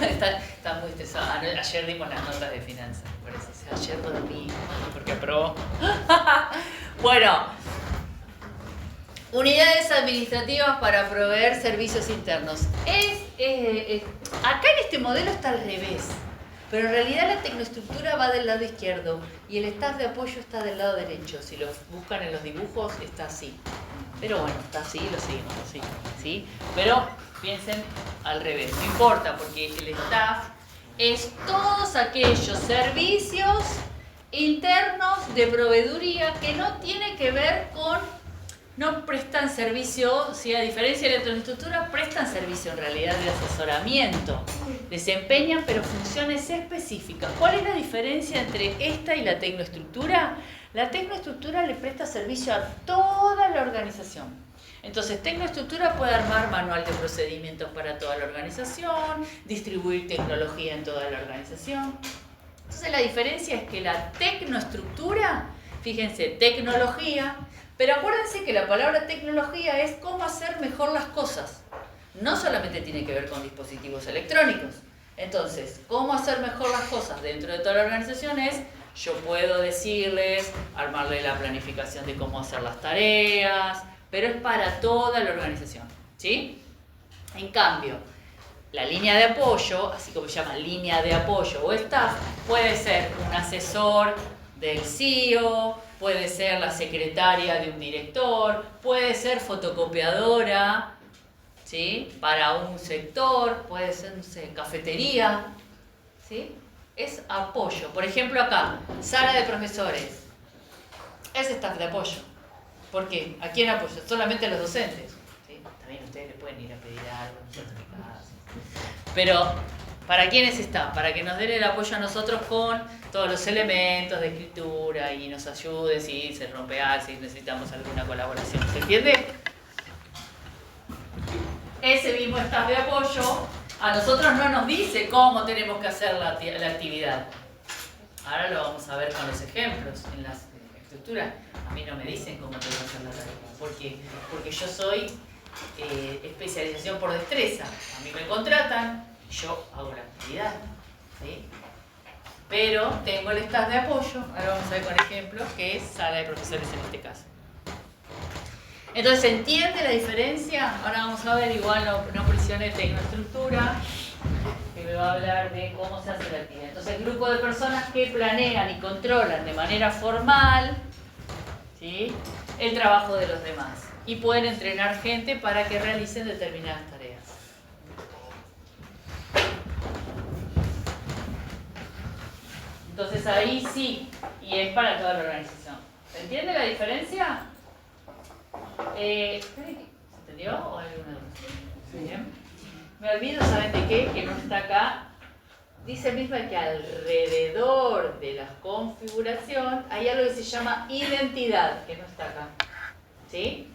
Están muy estresados. Ayer dimos las notas de finanzas, por eso. O sea, ayer dormí porque aprobó. Bueno, unidades administrativas para proveer servicios internos. Acá en este modelo está al revés, pero en realidad la tecnoestructura va del lado izquierdo y el staff de apoyo está del lado derecho. Si lo buscan en los dibujos está así. Pero bueno, está así, lo seguimos, ¿sí? Pero piensen al revés, no importa, porque el staff es todos aquellos servicios internos de proveeduría que no tienen que ver con, no prestan servicio, si a diferencia de la tecnoestructura, prestan servicio en realidad de asesoramiento, desempeñan pero funciones específicas. ¿Cuál es la diferencia entre esta y la tecnoestructura? La tecnoestructura le presta servicio a toda la organización. Entonces, tecnoestructura puede armar manual de procedimientos para toda la organización, distribuir tecnología en toda la organización. Entonces, la diferencia es que la tecnoestructura, fíjense, tecnología, pero acuérdense que la palabra tecnología es cómo hacer mejor las cosas. No solamente tiene que ver con dispositivos electrónicos. Entonces, cómo hacer mejor las cosas dentro de toda la organización es, yo puedo decirles, armarle la planificación de cómo hacer las tareas, pero es para toda la organización, ¿sí? En cambio, la línea de apoyo, así como se llama línea de apoyo o staff, puede ser un asesor del CEO, puede ser la secretaria de un director, puede ser fotocopiadora, ¿sí? Para un sector, puede ser, no sé, cafetería, ¿sí? Es apoyo. Por ejemplo acá, sala de profesores, es staff de apoyo. ¿Por qué? ¿A quién apoya? Solamente a los docentes. ¿Sí? También ustedes le pueden ir a pedir algo, un certificado. Pero ¿Para quiénes está? Para que nos den el apoyo a nosotros con todos los elementos de escritura y nos ayude si se rompe algo, si necesitamos alguna colaboración. ¿Se entiende? Ese mismo staff de apoyo a nosotros no nos dice cómo tenemos que hacer la actividad. Ahora lo vamos a ver con los ejemplos en las estructuras. A mí no me dicen cómo tengo que hacer la tarea. ¿Por qué? Porque yo soy especialización por destreza. A mí me contratan, yo hago la actividad. ¿Sí? Pero tengo el staff de apoyo, ahora vamos a ver con ejemplos, que es sala de profesores en este caso. Entonces, ¿se entiende la diferencia? Ahora vamos a ver, igual no presione tecnoestructura, que me va a hablar de cómo se hace la actividad. Entonces, el grupo de personas que planean y controlan de manera formal, ¿sí?, el trabajo de los demás. Y pueden entrenar gente para que realicen determinadas tareas. Entonces ahí sí, y es para toda la organización. ¿Se entiende la diferencia? ¿Se entendió o hay alguna duda? Bien. Me olvido, ¿saben de qué? Que no está acá. Dice misma que alrededor de la configuración hay algo que se llama identidad, que no está acá. ¿Sí?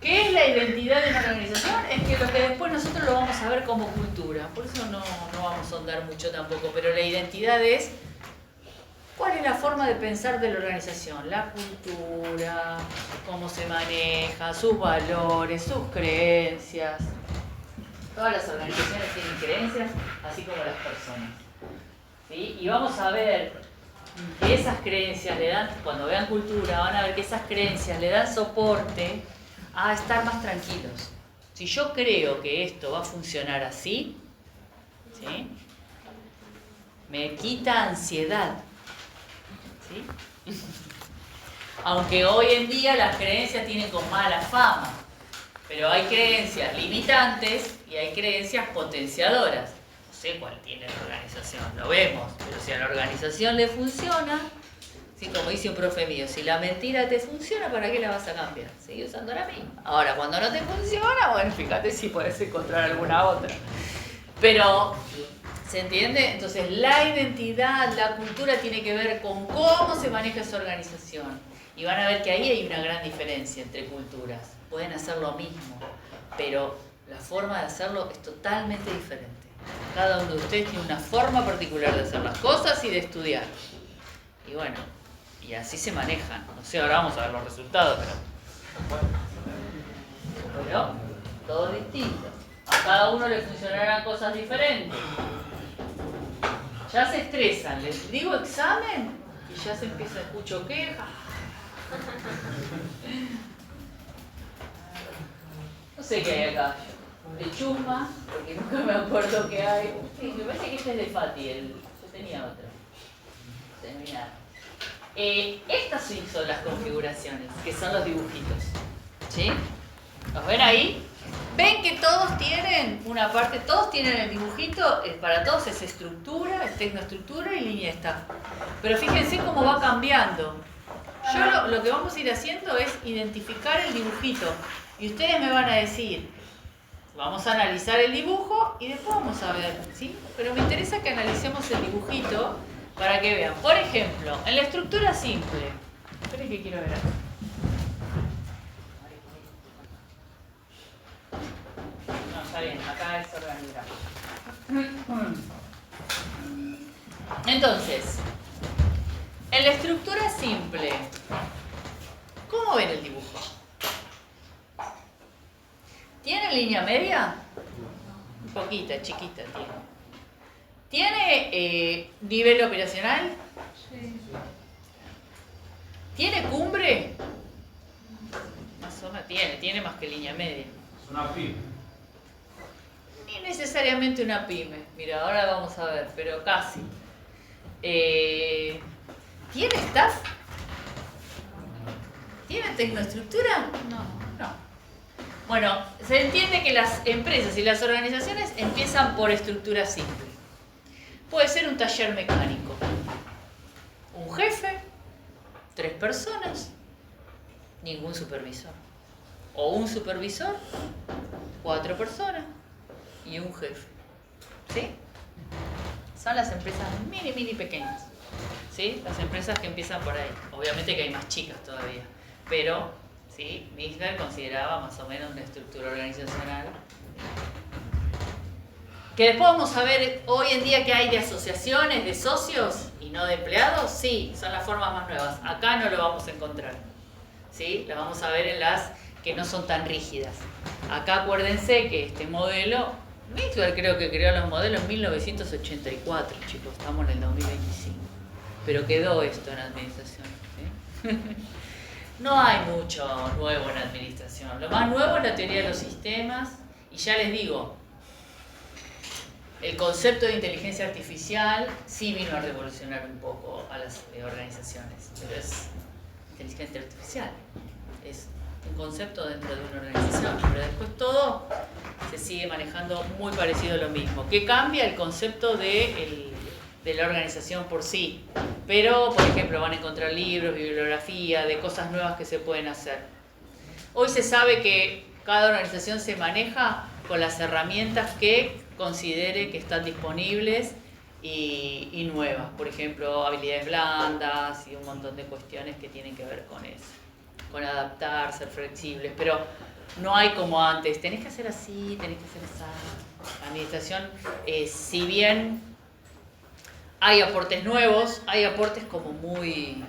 ¿Qué es la identidad de una organización? Es que lo que después nosotros lo vamos a ver como cultura. Por eso no vamos a ahondar mucho tampoco. Pero la identidad es cuál es la forma de pensar de la organización. La cultura, cómo se maneja, sus valores, sus creencias. Todas las organizaciones tienen creencias, así como las personas. ¿Sí? Y vamos a ver que esas creencias le dan, cuando vean cultura, van a ver que esas creencias le dan soporte a estar más tranquilos. Si yo creo que esto va a funcionar así, ¿sí?, me quita ansiedad. ¿Sí? Aunque hoy en día las creencias tienen con mala fama, pero hay creencias limitantes y hay creencias potenciadoras. No sé cuál tiene la organización, lo vemos, pero si a la organización le funciona, ¿sí?, como dice un profe mío, si la mentira te funciona, ¿para qué la vas a cambiar? Sigue usando la misma. Ahora, cuando no te funciona, bueno, fíjate si puedes encontrar alguna otra. Pero, ¿se entiende? Entonces, la identidad, la cultura tiene que ver con cómo se maneja esa organización. Y van a ver que ahí hay una gran diferencia entre culturas. Pueden hacer lo mismo, pero la forma de hacerlo es totalmente diferente. Cada uno de ustedes tiene una forma particular de hacer las cosas y de estudiar. Y bueno, y así se manejan. No sé, ahora vamos a ver los resultados, pero todo distinto. A cada uno le funcionarán cosas diferentes. Ya se estresan, les digo examen y ya se empieza, escucho quejas. No sé qué hay acá. De chusma, porque nunca me acuerdo qué hay. Sí, me parece que este es de Fati, yo tenía otro. Terminar. Estas sí son las configuraciones, que son los dibujitos. ¿Sí? ¿Los ven ahí? Ven que todos tienen una parte, todos tienen el dibujito, para todos es estructura, es tecnoestructura y línea staff. Pero fíjense cómo va cambiando. Yo lo que vamos a ir haciendo es identificar el dibujito. Y ustedes me van a decir, vamos a analizar el dibujo y después vamos a ver, ¿sí? Pero me interesa que analicemos el dibujito para que vean. Por ejemplo, en la estructura simple. Esperen que quiero ver acá. No, está bien, acá es organigrama. Entonces, en la estructura simple, ¿cómo ven el dibujo? ¿Tiene línea media? Un poquita, chiquita tiene. ¿Tiene nivel operacional? Sí. ¿Tiene cumbre? Más o menos, tiene más que línea media. Es una pyme. Ni necesariamente una pyme. Mira, ahora vamos a ver, pero casi. ¿Tiene staff? ¿Tiene tecnoestructura? No. Bueno, se entiende que las empresas y las organizaciones empiezan por estructura simple. Puede ser un taller mecánico. Un jefe, 3 personas, ningún supervisor. O un supervisor, 4 personas y un jefe. ¿Sí? son las empresas mini pequeñas, ¿sí? Las empresas que empiezan por ahí. Obviamente que hay más chicas todavía, pero ¿sí? Michler consideraba más o menos una estructura organizacional. Que después vamos a ver hoy en día que hay de asociaciones, de socios y no de empleados, sí, son las formas más nuevas. Acá no lo vamos a encontrar, ¿sí? Las vamos a ver en las que no son tan rígidas. Acá acuérdense que este modelo, Michler creo que creó los modelos en 1984, chicos, estamos en el 2025. Pero quedó esto en administración, ¿sí? No hay mucho nuevo en administración. Lo más nuevo es la teoría de los sistemas y ya les digo, el concepto de inteligencia artificial sí vino a revolucionar un poco a las organizaciones, pero es inteligencia artificial, es un concepto dentro de una organización, pero después todo se sigue manejando muy parecido a lo mismo, que cambia el concepto de la organización por sí, pero por ejemplo van a encontrar libros, bibliografía de cosas nuevas que se pueden hacer. Hoy se sabe que cada organización se maneja con las herramientas que considere que están disponibles y nuevas, por ejemplo, habilidades blandas y un montón de cuestiones que tienen que ver con eso, con adaptar, ser flexibles, pero no hay como antes, tenés que hacer así, tenés que hacer esa. La administración, si bien hay aportes nuevos, hay aportes como muy,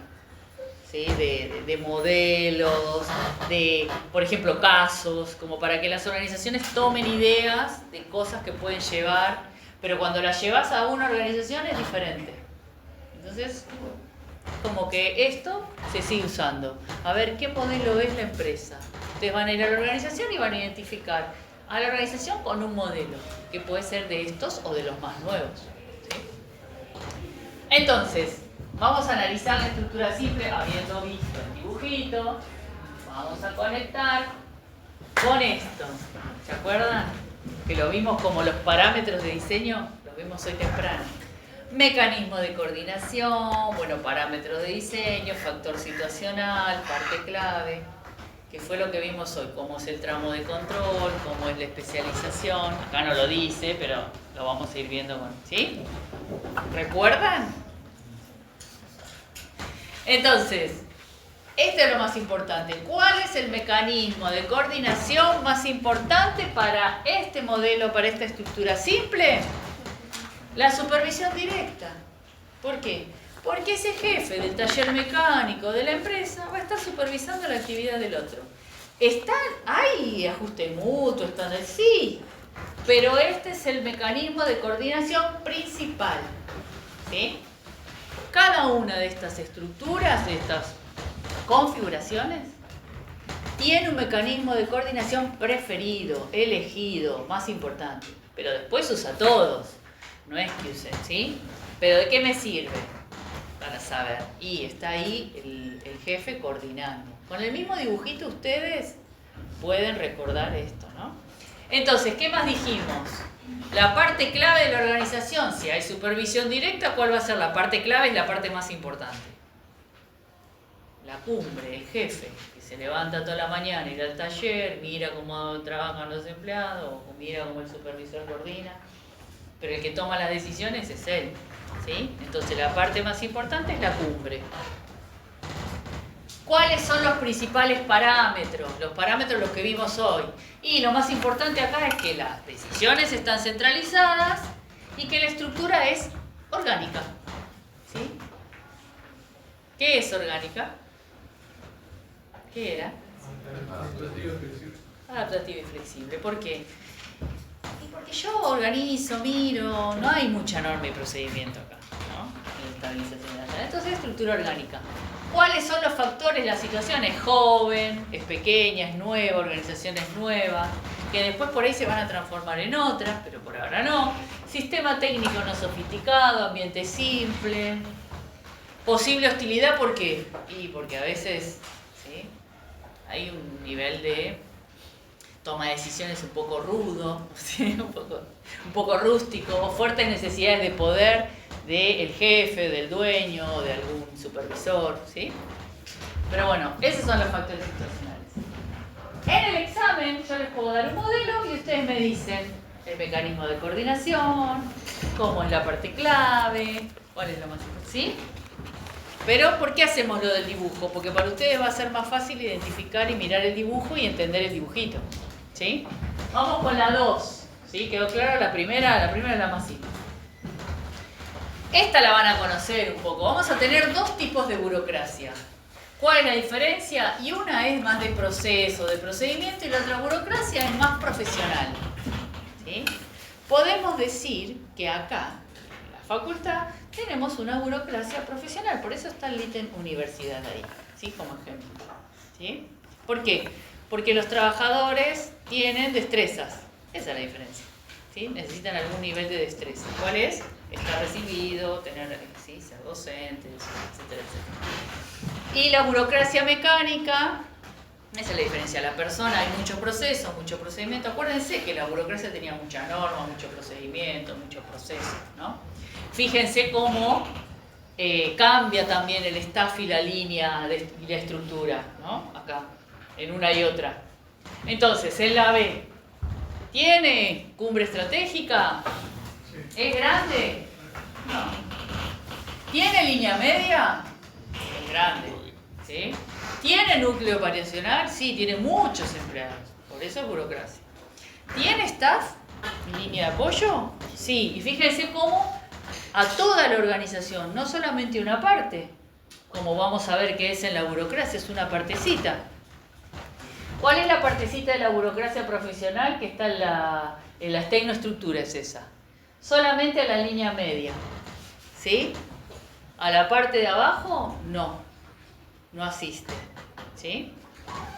¿sí? de modelos, de, por ejemplo, casos, como para que las organizaciones tomen ideas de cosas que pueden llevar, pero cuando las llevas a una organización es diferente. Entonces, como que esto se sigue usando. A ver, ¿qué modelo es la empresa? Ustedes van a ir a la organización y van a identificar a la organización con un modelo, que puede ser de estos o de los más nuevos, ¿sí? Entonces, vamos a analizar la estructura simple habiendo visto el dibujito. Vamos a conectar con esto. ¿Se acuerdan? Que lo vimos como los parámetros de diseño. Lo vimos hoy temprano. Mecanismo de coordinación, bueno, parámetros de diseño, factor situacional, parte clave. Que fue lo que vimos hoy. Cómo es el tramo de control, cómo es la especialización. Acá no lo dice, pero lo vamos a ir viendo. ¿Sí? ¿Recuerdan? Entonces, esto es lo más importante. ¿Cuál es el mecanismo de coordinación más importante para este modelo, para esta estructura simple? La supervisión directa. ¿Por qué? Porque ese jefe del taller mecánico de la empresa va a estar supervisando la actividad del otro. ¿Hay ajuste mutuo? Sí, pero este es el mecanismo de coordinación principal, ¿sí? Cada una de estas estructuras, de estas configuraciones, tiene un mecanismo de coordinación preferido, elegido, más importante. Pero después usa todos, no es que use, ¿sí? ¿Pero de qué me sirve? Para saber. Y está ahí el jefe coordinando. Con el mismo dibujito ustedes pueden recordar esto, ¿no? Entonces, ¿qué más dijimos? La parte clave de la organización, si hay supervisión directa, ¿cuál va a ser la parte clave? Es la parte más importante. La cumbre, el jefe, que se levanta toda la mañana, ir al taller, mira cómo trabajan los empleados, o mira cómo el supervisor coordina. Pero el que toma las decisiones es él, ¿sí? Entonces la parte más importante es la cumbre. ¿Cuáles son los principales parámetros? Los parámetros los que vimos hoy. Y lo más importante acá es que las decisiones están centralizadas y que la estructura es orgánica, ¿sí? ¿Qué es orgánica? ¿Qué era? Adaptativa y flexible. ¿Por qué? Porque yo organizo, miro, no hay mucha norma y procedimiento acá, ¿no? En estabilización de data. Entonces, estructura orgánica. ¿Cuáles son los factores? La situación es joven, es pequeña, es nueva, organización es nueva, que después por ahí se van a transformar en otras, pero por ahora no. Sistema técnico no sofisticado, ambiente simple. Posible hostilidad, ¿por qué? Y porque a veces, ¿sí? Hay un nivel de toma de decisiones un poco rudo, ¿sí? un poco rústico, o fuertes necesidades de poder del jefe, del dueño, o de algún supervisor, ¿sí? Pero bueno, esos son los factores situacionales. En el examen yo les puedo dar un modelo y ustedes me dicen, el mecanismo de coordinación, cómo es la parte clave, cuál es lo más importante, ¿sí? Pero, ¿por qué hacemos lo del dibujo? Porque para ustedes va a ser más fácil identificar y mirar el dibujo y entender el dibujito, ¿sí? Vamos con la 2, ¿sí? ¿Quedó claro? La primera es la más simple. Esta la van a conocer un poco. Vamos a tener dos tipos de burocracia. ¿Cuál es la diferencia? Y una es más de proceso, de procedimiento, y la otra burocracia es más profesional, ¿sí? Podemos decir que acá, en la facultad, tenemos una burocracia profesional. Por eso está el ítem universidad ahí, ¿sí? Como ejemplo, ¿sí? ¿Por qué? Porque los trabajadores tienen destrezas. Esa es la diferencia, ¿sí? Necesitan algún nivel de destreza. ¿Cuál es? Estar recibido, tener, ¿sí? Ser docentes, etcétera, etcétera. Y la burocracia mecánica, esa es la diferencia. La persona, hay mucho proceso, mucho procedimiento. Acuérdense que la burocracia tenía mucha norma, mucho procedimiento, mucho proceso, ¿no? Fíjense cómo cambia también el staff y la línea y la estructura, ¿no? Acá, en una y otra. Entonces, en la B, ¿tiene cumbre estratégica? ¿Es grande? No. ¿Tiene línea media? Es grande, ¿sí? ¿Tiene núcleo operacional? Sí, tiene muchos empleados. Por eso es burocracia. ¿Tiene staff? ¿Línea de apoyo? Sí. Y fíjense cómo a toda la organización, no solamente una parte, como vamos a ver que es en la burocracia, es una partecita. ¿Cuál es la partecita de la burocracia profesional que está en las tecnoestructuras? Esa. Solamente a la línea media, ¿sí? A la parte de abajo, no asiste, ¿sí?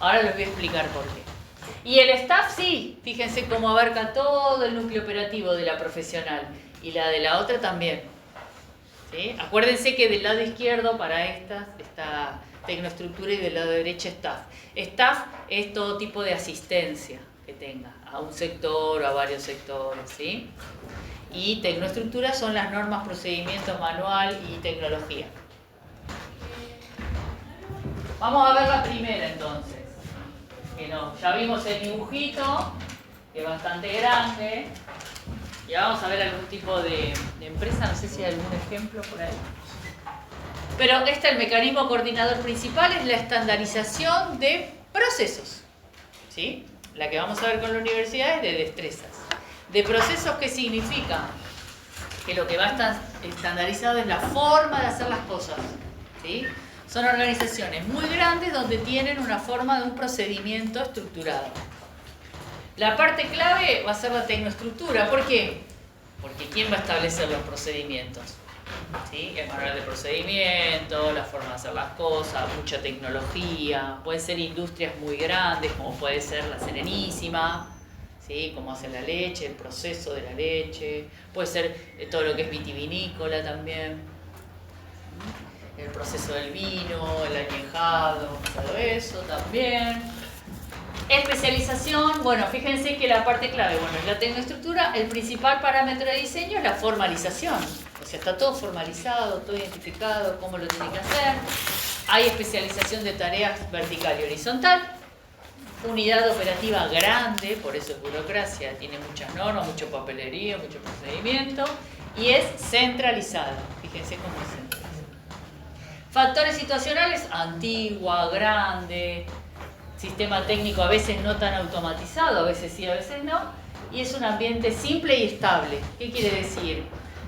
Ahora les voy a explicar por qué. Y el staff sí, fíjense cómo abarca todo el núcleo operativo de la profesional y la de la otra también, ¿sí? Acuérdense que del lado izquierdo para esta está tecnoestructura y del lado derecho staff. Staff es todo tipo de asistencia que tenga a un sector o a varios sectores, ¿sí? Y tecnoestructura son las normas, procedimientos, manual y tecnología. Vamos a ver la primera entonces. Que no, ya vimos el dibujito, que es bastante grande. Y vamos a ver algún tipo de empresa, no sé si hay algún ejemplo por ahí. Pero el mecanismo coordinador principal es la estandarización de procesos, ¿sí? La que vamos a ver con la universidad es de destrezas. De procesos, ¿qué significa? Que lo que va a estar estandarizado es la forma de hacer las cosas, ¿sí? Son organizaciones muy grandes donde tienen una forma de un procedimiento estructurado. La parte clave va a ser la tecnoestructura. ¿Por qué? Porque ¿quién va a establecer los procedimientos? ¿Sí? El manual de procedimiento, la forma de hacer las cosas, mucha tecnología. Pueden ser industrias muy grandes, como puede ser la Serenísima, ¿sí? Cómo hacen la leche, el proceso de la leche. Puede ser todo lo que es vitivinícola también. El proceso del vino, el añejado, todo eso también. Especialización, bueno, fíjense que la parte clave, bueno, es la tecnoestructura. El principal parámetro de diseño es la formalización. O sea, está todo formalizado, todo identificado, cómo lo tiene que hacer. Hay especialización de tareas vertical y horizontal. Unidad operativa grande, por eso es burocracia, tiene muchas normas, mucho papelería, mucho procedimiento. Y es centralizada. Fíjense cómo es centralizada. Factores situacionales, antigua, grande. Sistema técnico a veces no tan automatizado, a veces sí, a veces no. Y es un ambiente simple y estable. ¿Qué quiere decir?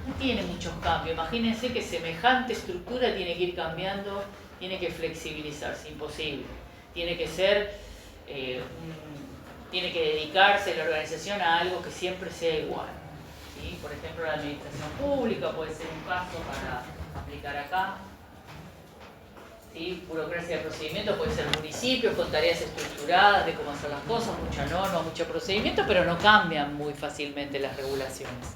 No tiene muchos cambios. Imagínense que semejante estructura tiene que ir cambiando, tiene que flexibilizarse, imposible. Tiene que ser, tiene que dedicarse la organización a algo que siempre sea igual, ¿sí? Por ejemplo, la administración pública puede ser un caso para aplicar acá. ¿Sí? Burocracia de procedimiento puede ser municipios con tareas estructuradas de cómo hacer las cosas, mucha norma, mucho procedimiento, pero no cambian muy fácilmente las regulaciones.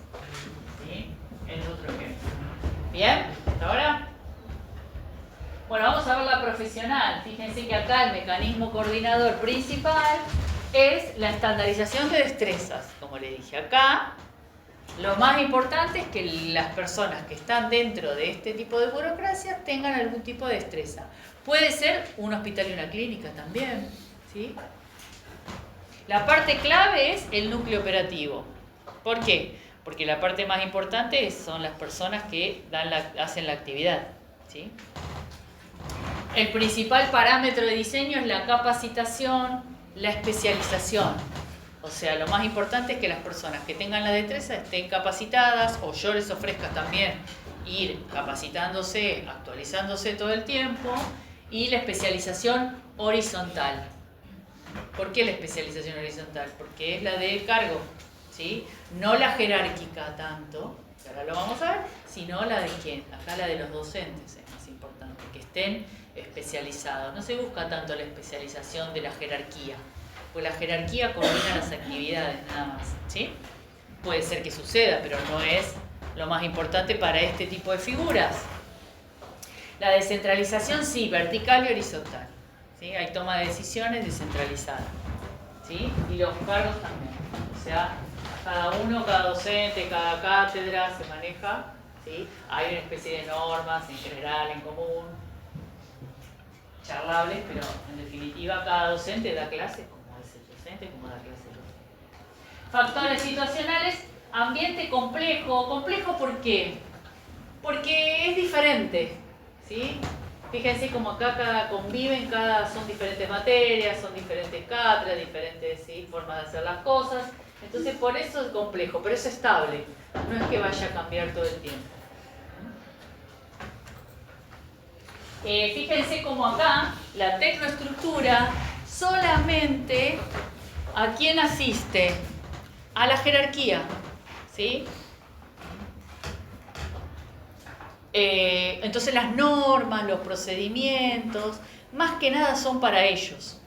¿Sí? Es otro ejemplo. ¿Bien? ¿Hasta ahora? Bueno, vamos a ver la profesional. Fíjense que acá el mecanismo coordinador principal es la estandarización de destrezas. Como le dije acá, lo más importante es que las personas que están dentro de este tipo de burocracia tengan algún tipo de destreza. Puede ser un hospital y una clínica también, ¿sí? La parte clave es el núcleo operativo. ¿Por qué? Porque la parte más importante son las personas que hacen la actividad, ¿sí? El principal parámetro de diseño es la capacitación, la especialización. O sea, lo más importante es que las personas que tengan la destreza estén capacitadas, o yo les ofrezca también ir capacitándose, actualizándose todo el tiempo, y la especialización horizontal. ¿Por qué la especialización horizontal? Porque es la del cargo, ¿sí? No la jerárquica tanto, que ahora lo vamos a ver, sino la de quién. Acá la de los docentes es más importante, que estén especializados. No se busca tanto la especialización de la jerarquía, pues la jerarquía coordina las actividades nada más, ¿sí? Puede ser que suceda, pero no es lo más importante para este tipo de figuras. La descentralización sí, vertical y horizontal, ¿sí? Hay toma de decisiones descentralizada, ¿sí? Y los cargos también, o sea, cada uno, cada docente, cada cátedra se maneja, ¿sí? Hay una especie de normas en general, en común, charlables, pero en definitiva cada docente da clases como es el docente, como da clases el docente. Factores situacionales, ambiente complejo. ¿Complejo por qué? Porque es diferente, ¿sí? Fíjense como acá conviven, son diferentes materias, son diferentes cátedras, diferentes, ¿sí?, formas de hacer las cosas. Entonces por eso es complejo, pero es estable. No es que vaya a cambiar todo el tiempo. Fíjense como acá la tecnoestructura solamente ¿a quién asiste? A la jerarquía, ¿sí? Entonces las normas, los procedimientos, más que nada son para ellos.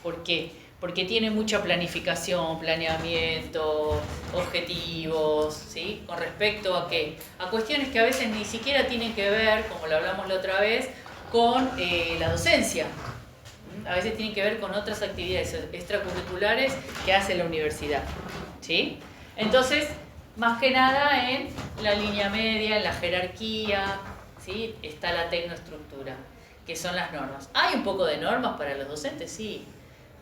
¿Por qué? Porque tienen mucha planificación, planeamiento, objetivos, ¿sí? ¿Con respecto a qué? A cuestiones que a veces ni siquiera tienen que ver, como lo hablamos la otra vez, con la docencia. A veces tienen que ver con otras actividades extracurriculares que hace la universidad, ¿sí? Entonces, más que nada en la línea media, en la jerarquía, ¿sí?, está la tecnoestructura, que son las normas. ¿Hay un poco de normas para los docentes? Sí.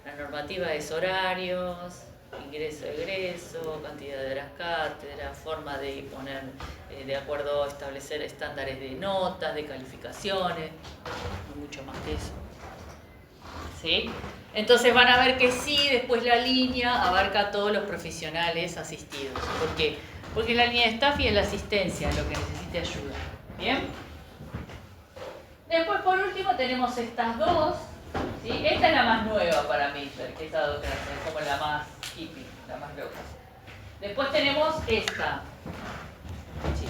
La normativa es horarios, ingreso-egreso, cantidad de las cátedras, forma de poner, de acuerdo a establecer estándares de notas, de calificaciones, no mucho más que eso, ¿sí? Entonces van a ver que sí, después la línea abarca a todos los profesionales asistidos. ¿Por qué? Porque la línea de staff y es la asistencia, lo que necesite ayuda. ¿Bien? Después, por último, tenemos estas dos, ¿sí? Esta es la más nueva para mí, que esta otra es como la más hippie, la más loca. Después tenemos esta, ¿sí?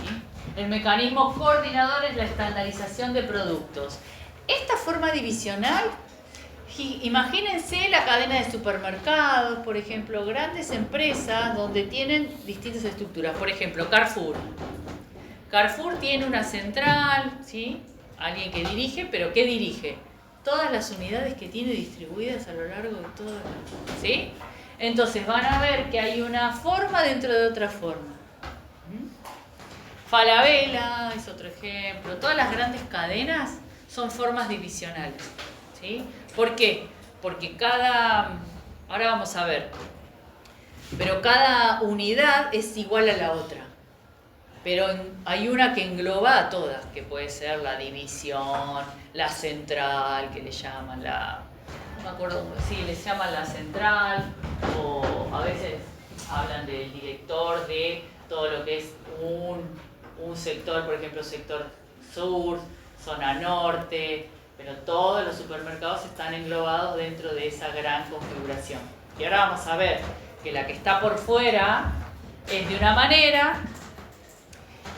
El mecanismo coordinador es la estandarización de productos. Esta forma divisional, imagínense la cadena de supermercados, por ejemplo, grandes empresas donde tienen distintas estructuras. Por ejemplo, Carrefour. Carrefour tiene una central, ¿sí? Alguien que dirige, pero ¿qué dirige? Todas las unidades que tiene distribuidas a lo largo de todo, ¿sí? Entonces van a ver que hay una forma dentro de otra forma. Falabella es otro ejemplo. Todas las grandes cadenas son formas divisionales, ¿sí? ¿Por qué? Porque ahora vamos a ver, pero cada unidad es igual a la otra. Pero hay una que engloba a todas, que puede ser la división, la central, que le llaman no me acuerdo, sí, les llaman la central, o a veces hablan del director de todo lo que es un sector, por ejemplo, sector sur, zona norte, pero todos los supermercados están englobados dentro de esa gran configuración. Y ahora vamos a ver que la que está por fuera es de una manera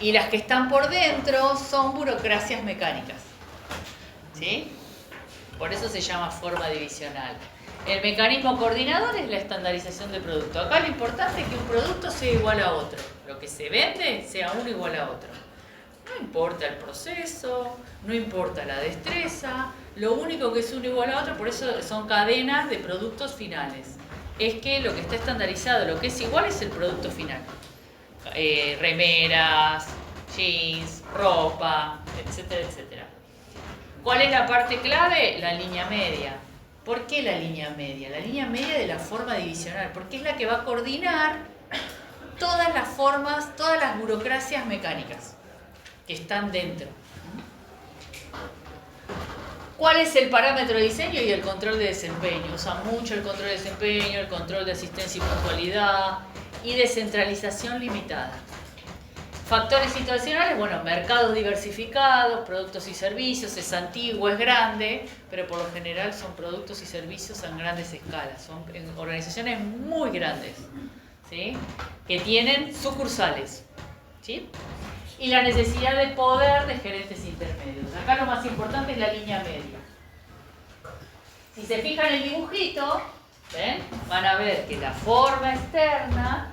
y las que están por dentro son burocracias mecánicas, ¿sí? Por eso se llama forma divisional. El mecanismo coordinador es la estandarización de producto. Acá lo importante es que un producto sea igual a otro. Lo que se vende sea uno igual a otro. No importa el proceso, no importa la destreza, lo único que es uno igual a otro, por eso son cadenas de productos finales. Es que lo que está estandarizado, lo que es igual es el producto final. Remeras, jeans, ropa, etcétera, etcétera. ¿Cuál es la parte clave? La línea media. ¿Por qué la línea media? La línea media de la forma divisional, porque es la que va a coordinar todas las formas, todas las burocracias mecánicas que están dentro. ¿Cuál es el parámetro de diseño y el control de desempeño? Usa mucho el control de desempeño, el control de asistencia y puntualidad y descentralización limitada. Factores situacionales, bueno, mercados diversificados, productos y servicios, es antiguo, es grande, pero por lo general son productos y servicios en grandes escalas, son organizaciones muy grandes, ¿sí? Que tienen sucursales, ¿sí? Y la necesidad de poder de gerentes intermedios. Acá lo más importante es la línea media. Si se fijan en el dibujito, ¿ven? Van a ver que la forma externa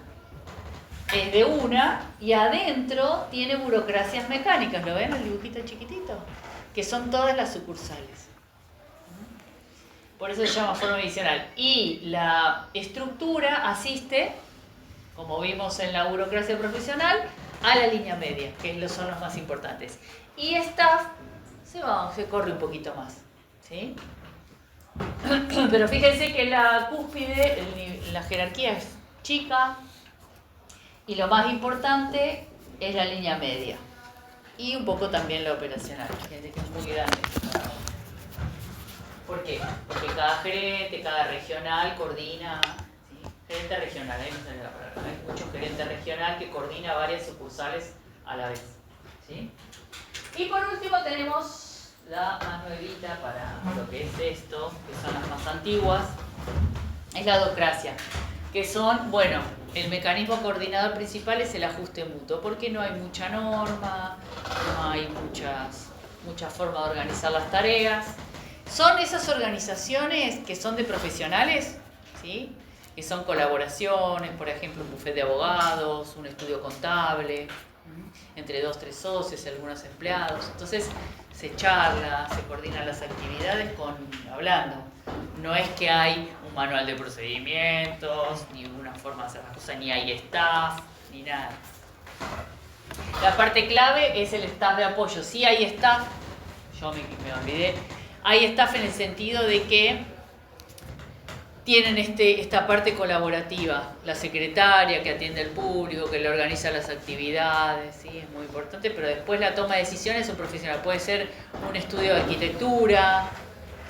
es de una y adentro tiene burocracias mecánicas. ¿Lo ven el dibujito chiquitito? Que son todas las sucursales. Por eso se llama forma adicional. Y la estructura asiste, como vimos en la burocracia profesional, a la línea media, que son los más importantes. Y staff se corre un poquito más, ¿sí? Pero fíjense que la cúspide, la jerarquía es chica y lo más importante es la línea media. Y un poco también la operacional, fíjense que es muy grande. ¿Por qué? Porque cada gerente, cada regional coordina. Gerente regional, ahí no sale la palabra. Hay mucho gerente regional que coordina varias sucursales a la vez, ¿sí? Y por último tenemos la más nuevita para lo que es esto, que son las más antiguas, es la docracia, que son, bueno, el mecanismo coordinador principal es el ajuste mutuo, porque no hay mucha norma, no hay mucha forma de organizar las tareas. Son esas organizaciones que son de profesionales, ¿sí? Que son colaboraciones, por ejemplo, un bufete de abogados, un estudio contable, entre 2 o 3 socios y algunos empleados. Entonces se charla, se coordinan las actividades hablando. No es que hay un manual de procedimientos, ni una forma de hacer las cosas, ni hay staff, ni nada. La parte clave es el staff de apoyo. Sí hay staff, yo me olvidé, hay staff en el sentido de que tienen esta parte colaborativa, la secretaria que atiende al público, que le organiza las actividades, ¿sí? Es muy importante, pero después la toma de decisiones es un profesional, puede ser un estudio de arquitectura,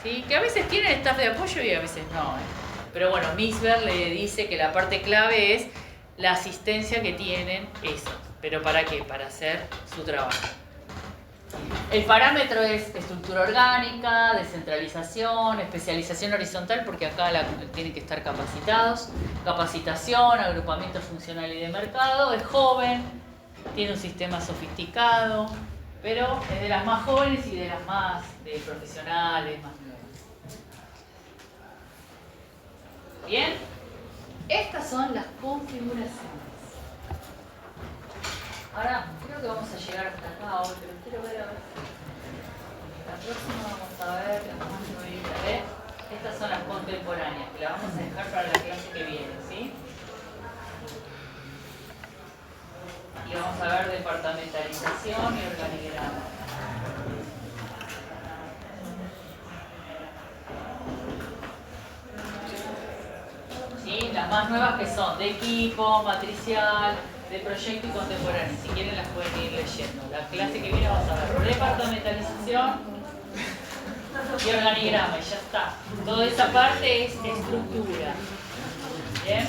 ¿sí? Que a veces tienen staff de apoyo y a veces no, ¿eh? Pero bueno, Misber le dice que la parte clave es la asistencia que tienen esos. ¿Pero para qué? Para hacer su trabajo. El parámetro es estructura orgánica, descentralización, especialización horizontal, porque acá tienen que estar capacitados, capacitación, agrupamiento funcional y de mercado, es joven, tiene un sistema sofisticado, pero es de las más jóvenes y de las más profesionales, más nuevas. Bien, estas son las configuraciones. Ahora, creo que vamos a llegar hasta acá hoy, pero quiero ver a ver. La próxima vamos a ver las más nuevitas. Estas son las contemporáneas, que las vamos a dejar para la clase que viene, ¿sí? Y vamos a ver departamentalización y organigrama. ¿Sí? Las más nuevas que son de equipo, matricial, de proyecto y contemporáneo. Si quieren las pueden ir leyendo. La clase que viene vamos a ver departamentalización y organigrama, y ya está. Toda esa parte es estructura. ¿Bien?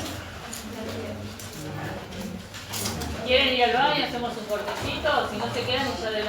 ¿Quieren ir al baño? Hacemos un cortecito, si no se quedan ya de